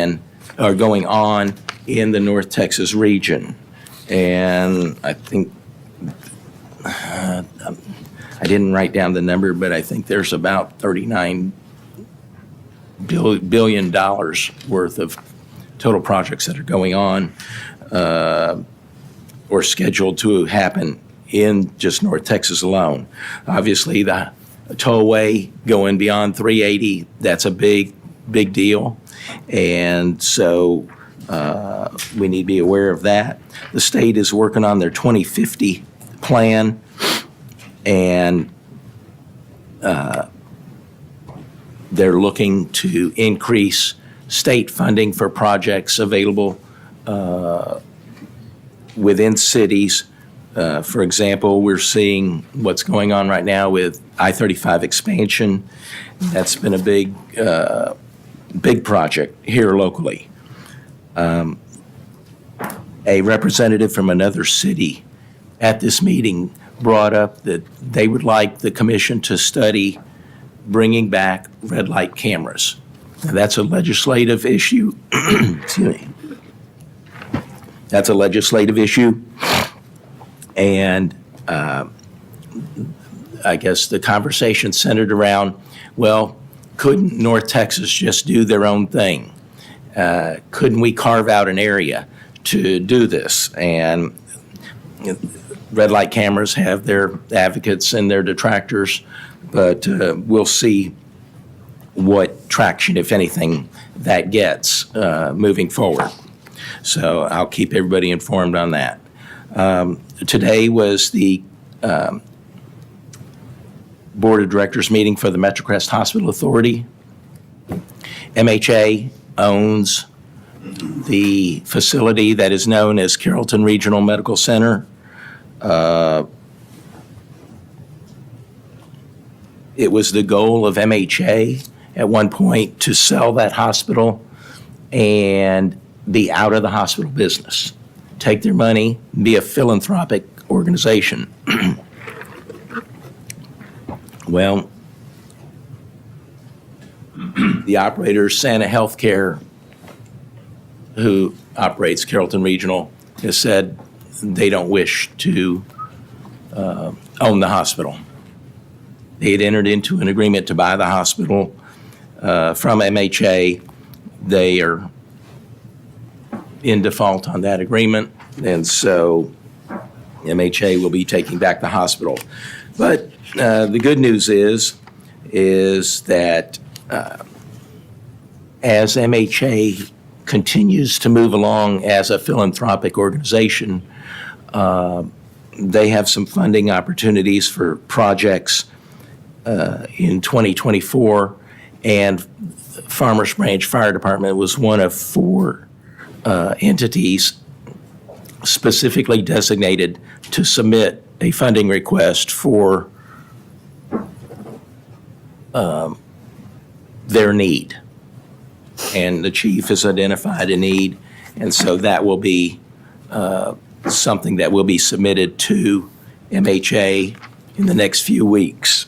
on in the North Texas region. And I think, I didn't write down the number, but I think there's about $39 billion worth of total projects that are going on or scheduled to happen in just North Texas alone. Obviously, the tollway going beyond 380, that's a big deal. And so we need to be aware of that. The state is working on their 2050 plan, and they're looking to increase state funding for projects available within cities. For example, we're seeing what's going on right now with I-35 expansion. That's been a big project here locally. A representative from another city at this meeting brought up that they would like the commission to study bringing back red light cameras. Now, that's a legislative issue. Excuse me. That's a legislative issue. And I guess the conversation centered around, well, couldn't North Texas just do their own thing? Couldn't we carve out an area to do this? And red light cameras have their advocates and their detractors, but we'll see what traction, if anything, that gets moving forward. So I'll keep everybody informed on that. Today was the Board of Directors meeting for the MetroCrest Hospital Authority. MHA owns the facility that is known as Carrollton Regional Medical Center. It was the goal of MHA at one point to sell that hospital and be out of the hospital business, take their money, be a philanthropic organization. Well, the operator, Santa Healthcare, who operates Carrollton Regional, has said they don't wish to own the hospital. They had entered into an agreement to buy the hospital from MHA. They are in default on that agreement, and so MHA will be taking back the hospital. But the good news is that as MHA continues to move along as a philanthropic organization, they have some funding opportunities for projects in 2024, and Farmers Branch Fire Department was one of 4 entities specifically designated to submit a funding request for their need. And the chief has identified a need, and so that will be something that will be submitted to MHA in the next few weeks.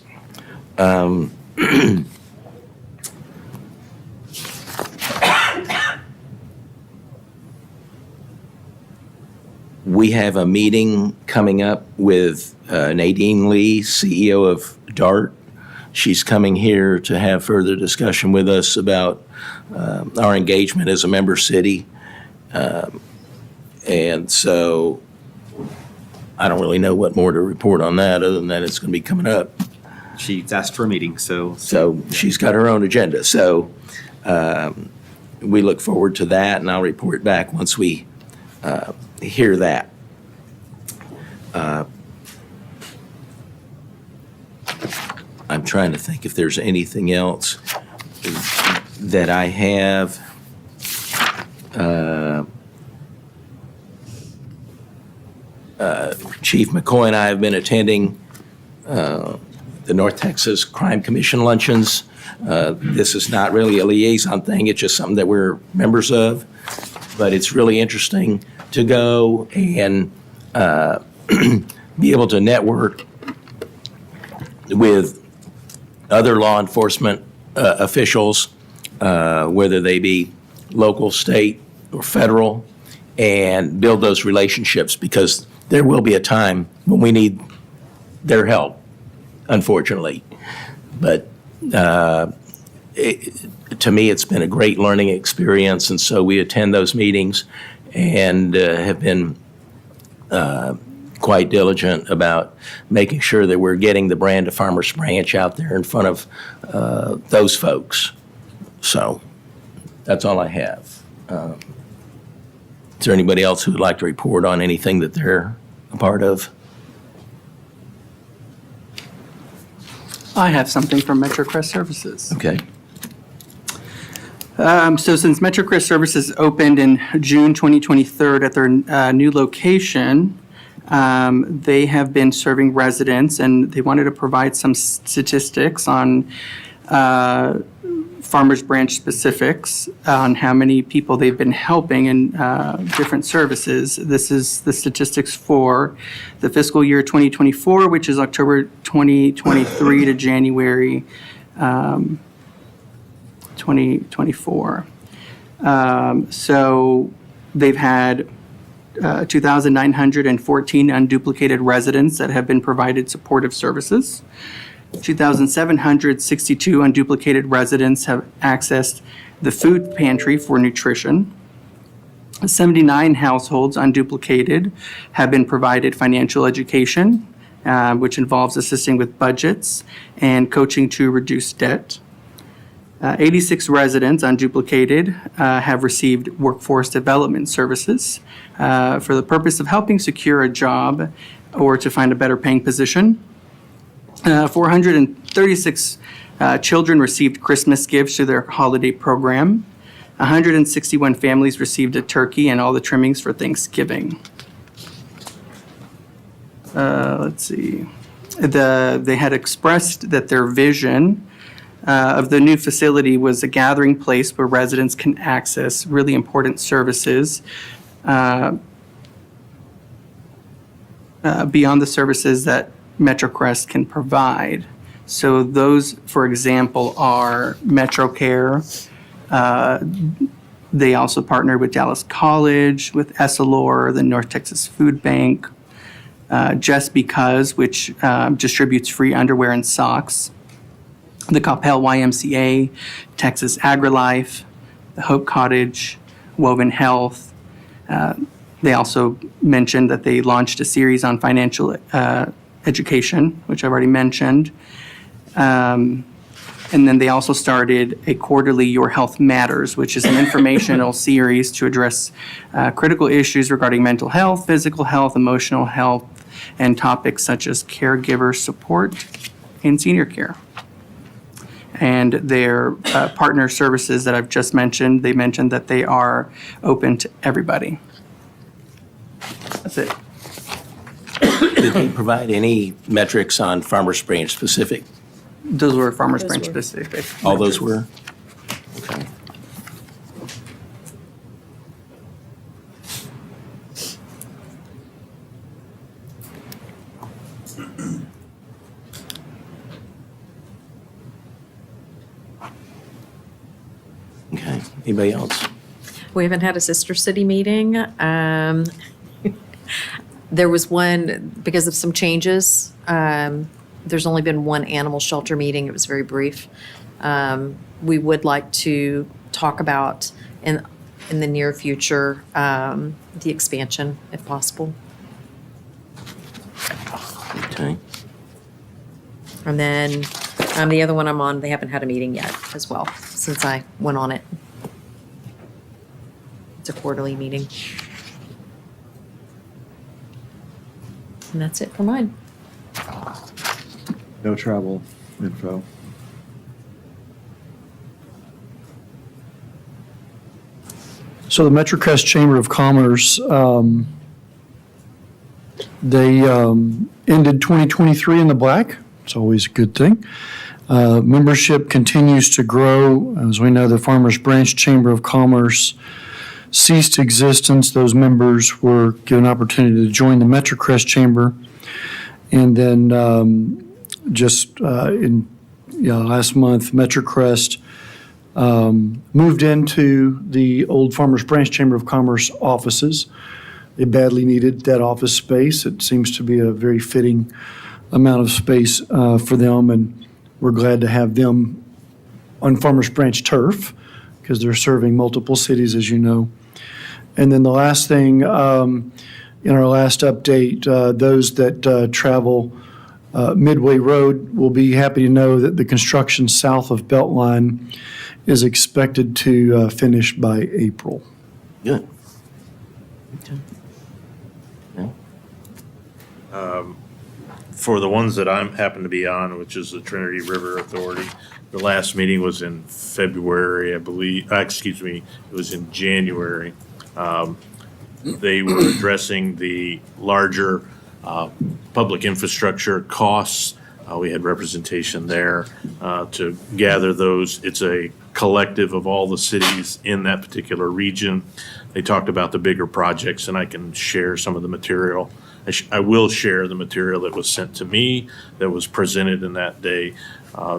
We have a meeting coming up with Nadine Lee, CEO of DART. She's coming here to have further discussion with us about our engagement as a member city. And so I don't really know what more to report on that, other than that it's going to be coming up. She's asked for a meeting, so. So she's got her own agenda. So we look forward to that, and I'll report back once we hear that. I'm trying to think if there's anything else that I have. Chief McCoy and I have been attending the North Texas Crime Commission luncheons. This is not really a liaison thing, it's just something that we're members of, but it's really interesting to go and be able to network with other law enforcement officials, whether they be local, state, or federal, and build those relationships, because there will be a time when we need their help, unfortunately. But to me, it's been a great learning experience, and so we attend those meetings and have been quite diligent about making sure that we're getting the brand of Farmers Branch out there in front of those folks. So that's all I have. Is there anybody else who would like to report on anything that they're a part of? I have something from MetroCrest Services. Okay. So since MetroCrest Services opened in June 2023 at their new location, they have been serving residents, and they wanted to provide some statistics on Farmers Branch specifics on how many people they've been helping in different services. This is the statistics for the fiscal year 2024, which is October 2023 to January 2024. So they've had 2,914 unduplicated residents that have been provided supportive services. 2,762 unduplicated residents have accessed the food pantry for nutrition. 79 households unduplicated have been provided financial education, which involves assisting with budgets and coaching to reduce debt. 86 residents unduplicated have received workforce development services for the purpose of helping secure a job or to find a better paying position. 436 children received Christmas gifts through their holiday program. 161 families received a turkey and all the trimmings for Thanksgiving. Let's see. They had expressed that their vision of the new facility was a gathering place where residents can access really important services beyond the services that MetroCrest can provide. So those, for example, are MetroCare. They also partnered with Dallas College, with Essilor, the North Texas Food Bank, Just Because, which distributes free underwear and socks, the Coppell YMCA, Texas AgriLife, the Hope Cottage, Woven Health. They also mentioned that they launched a series on financial education, which I've already mentioned. And then they also started a quarterly Your Health Matters, which is an informational series to address critical issues regarding mental health, physical health, emotional health, and topics such as caregiver support and senior care. And their partner services that I've just mentioned, they mentioned that they are open to everybody. That's it. Did they provide any metrics on Farmers Branch specific? Those were Farmers Those Branch were. specific. All those were? Okay. Okay, anybody else? We haven't had a sister city meeting. There was one, because of some changes, there's only been one animal shelter meeting. It was very brief. We would like to talk about in the near future, the expansion, if possible. Okay. And then the other one I'm on, they haven't had a meeting yet as well, since I went on it. It's a quarterly meeting. And that's it for mine. No travel info. So the MetroCrest Chamber of Commerce, they ended 2023 in the black. It's always a good thing. Membership continues to grow. As we know, the Farmers Branch Chamber of Commerce ceased existence. Those members were given an opportunity to join the MetroCrest Chamber. And then last month, MetroCrest moved into the old Farmers Branch Chamber of Commerce offices. They badly needed that office space. It seems to be a very fitting amount of space for them, and we're glad to have them on Farmers Branch turf because they're serving multiple cities, as you know. And then the last thing, in our last update, those that travel Midway Road will be happy to know that the construction south of Beltline is expected to finish by April. Good. For the ones that I happen to be on, which is the Trinity River Authority, the last meeting was in February, I believe, it was in January. They were addressing the larger public infrastructure costs. We had representation there to gather those. It's a collective of all the cities in that particular region. They talked about the bigger projects, and I can share some of the material. I will share the material that was sent to me that was presented in that day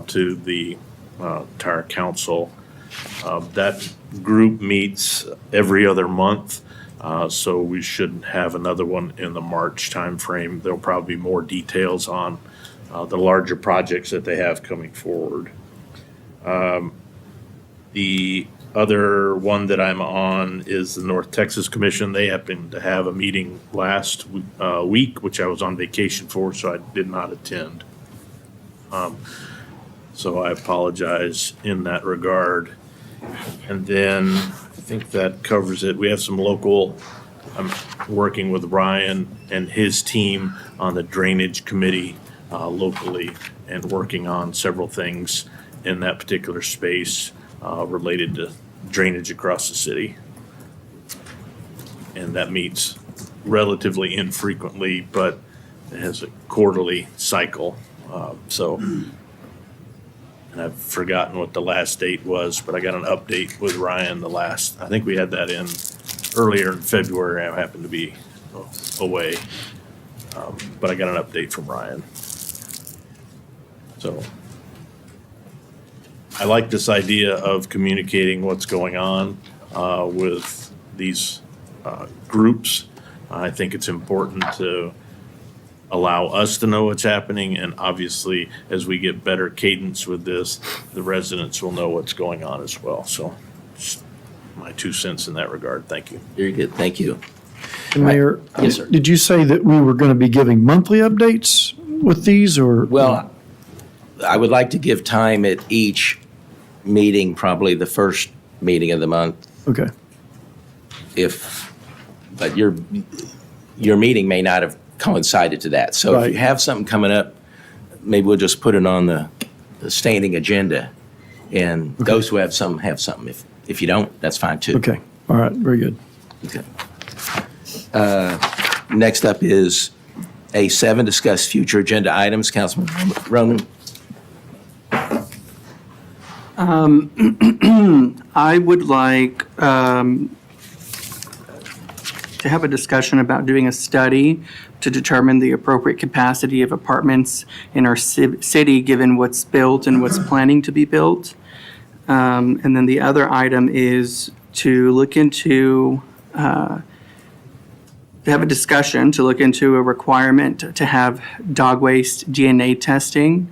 to the entire council. That group meets every other month So we should have another one in the March timeframe. There'll probably be more details on the larger projects that they have coming forward. The other one that I'm on is the North Texas Commission. They happened to have a meeting last week, which I was on vacation for, so I did not attend. So I apologize in that regard. And then I think that covers it. We have some local, I'm working with Ryan and his team on the Drainage Committee locally and working on several things in that particular space related to drainage across the city. And that meets relatively infrequently, but it has a quarterly cycle. And I've forgotten what the last date was, but I got an update with Ryan I think we had that in earlier in February. I happened to be away. But I got an update from Ryan. So I like this idea of communicating what's going on with these groups. I think it's important to allow us to know what's happening, and obviously, as we get better cadence with this, the residents will know what's going on as well. So, just my 2 cents in that regard. Thank you. Very good, thank you. And Mayor? Yes, sir. Did you say that we were going to be giving monthly updates with these, or? Well, I would like to give time at each meeting, probably the first meeting of the month, Okay. but your meeting may not have coincided to that. So if Right. you have something coming up, maybe we'll just put it on the standing agenda. And those who have some, have something. If you don't, that's fine too. Okay. All right. Very good. Okay. Next up is A7, discuss future agenda items. Councilman Roman. I would like to have a discussion about doing a study to determine the appropriate capacity of apartments in our city, given what's built and what's planning to be built. And then the other item is to look into, to have a discussion to look into a requirement to have dog waste DNA testing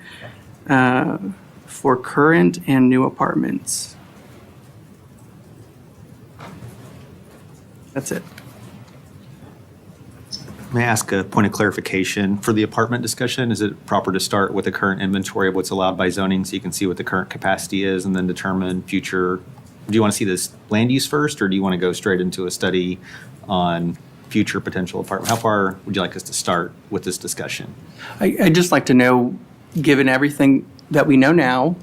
for current and new apartments. That's it. May I ask a point of clarification for the apartment discussion? Is it proper to start with the current inventory of what's allowed by zoning so you can see what the current capacity is and then determine future? Do you want to see this land use first, or do you want to go straight into a study on future potential apartment? How far would you like us to start with this discussion? I'd just like to know, given everything that we know now,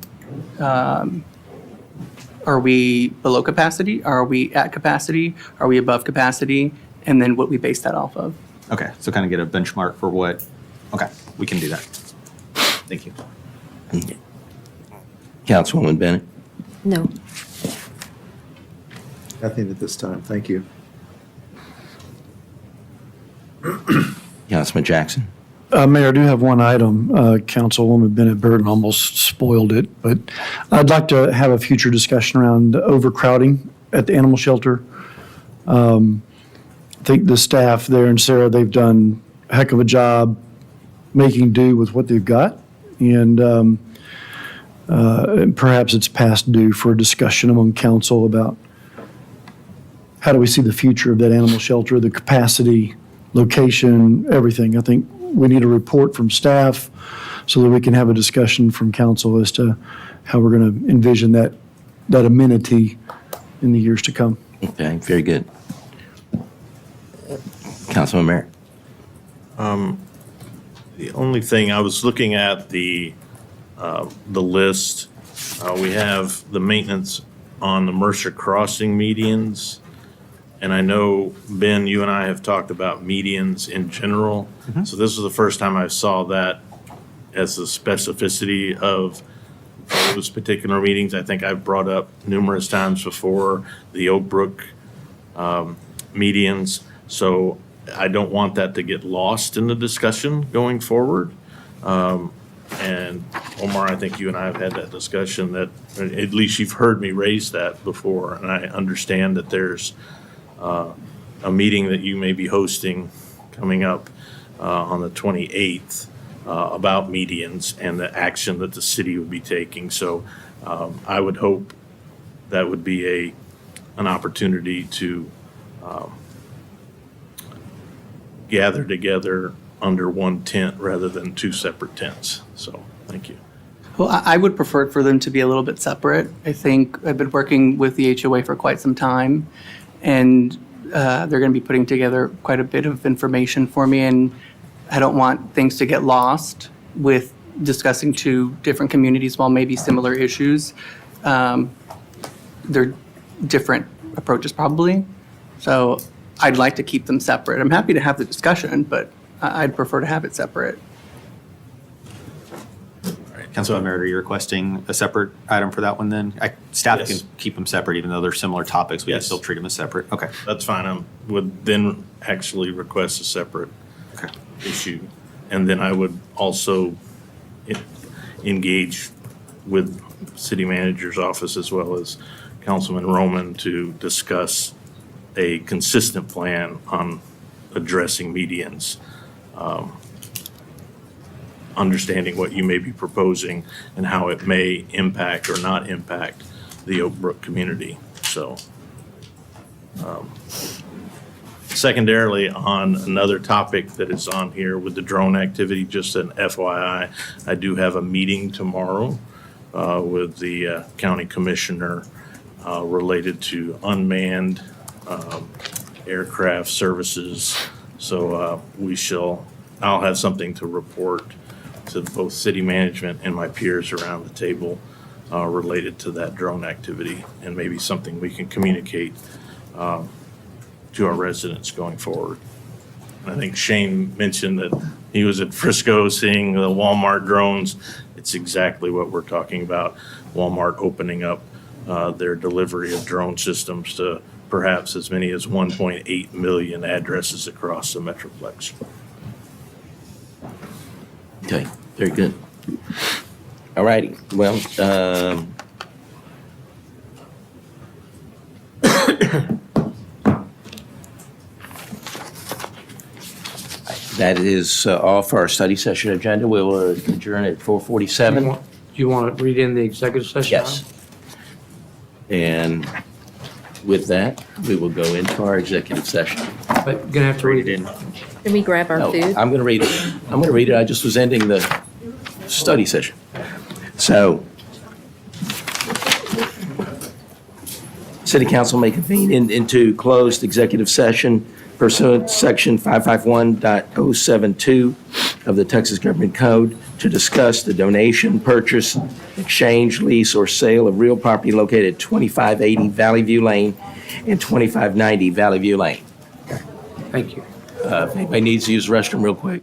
are we below capacity? Are we at capacity? Are we above capacity? And then what we base that off of. Okay, so kind of get a benchmark for what, okay, we can do that. Thank you. Councilwoman Bennett. No. Nothing at this time. Thank you. Councilman Jackson. Mayor, I do have one item. Councilwoman Bennett Burton almost spoiled it, but I'd like to have a future discussion around overcrowding at the animal shelter. I think the staff there and Sarah, they've done a heck of a job making do with what they've got. And perhaps it's past due for a discussion among council about how do we see the future of that animal shelter, the capacity, location, everything. I think we need a report from staff so that we can have a discussion from council as to how we're going to envision that amenity in the years to come. Okay, very good. Councilman Merritt. The only thing, I was looking at the list. We have the maintenance on the Mercer Crossing medians. And I know, Ben, you and I have talked about medians in general. So this is the first time I saw that as the specificity of those particular meetings. I think I've brought up numerous times before the Oak Brook medians. So I don't want that to get lost in the discussion going forward. And Omar, I think you and I have had that discussion that, at least you've heard me raise that before, and I understand that there's a meeting that you may be hosting coming up on the 28th about medians and the action that the city would be taking. So I would hope that would be an opportunity to gather together under one tent rather than two separate tents. So, thank you. Well, I would prefer for them to be a little bit separate. I think I've been working with the HOA for quite some time, and they're going to be putting together quite a bit of information for me, and I don't want things to get lost with discussing two different communities while maybe similar issues. They're different approaches probably, so I'd like to keep them separate. I'm happy to have the discussion, but I'd prefer to have it separate. Councilman Merritt, are you requesting a separate item for that one then? Staff Yes. can keep them separate even though they're similar topics. We can Yes. still treat them as separate. Okay. That's fine. I would then actually request a separate Okay. issue. And then I would also engage with city manager's office as well as Councilman Roman to discuss a consistent plan on addressing medians. Understanding what you may be proposing and how it may impact or not impact the Oak Brook community. So, secondarily, on another topic that is on here with the drone activity, just an FYI, I do have a meeting tomorrow with the county commissioner related to unmanned aircraft services. So I'll have something to report to both city management and my peers around the table related to that drone activity, and maybe something we can communicate to our residents going forward. I think Shane mentioned that he was at Frisco seeing the Walmart drones. It's exactly what we're talking about. Walmart opening up their delivery of drone systems to perhaps as many as 1.8 million addresses across the Metroplex. Okay, very good. All righty, well, that is all for our study session agenda. We will adjourn at 4:47. Do you want to read in the executive session? Yes. And with that, we will go into our executive session. But gonna have to read it in. Can we grab our No, food? I'm going to read it. I'm going to read it. I just was ending the study session. So, City Council may convene into closed executive session pursuant to Section 551.072 of the Texas Government Code to discuss the donation, purchase, exchange, lease, or sale of real property located at 2580 Valley View Lane and 2590 Valley View Lane. Thank you. If anybody needs to use the restroom real quick.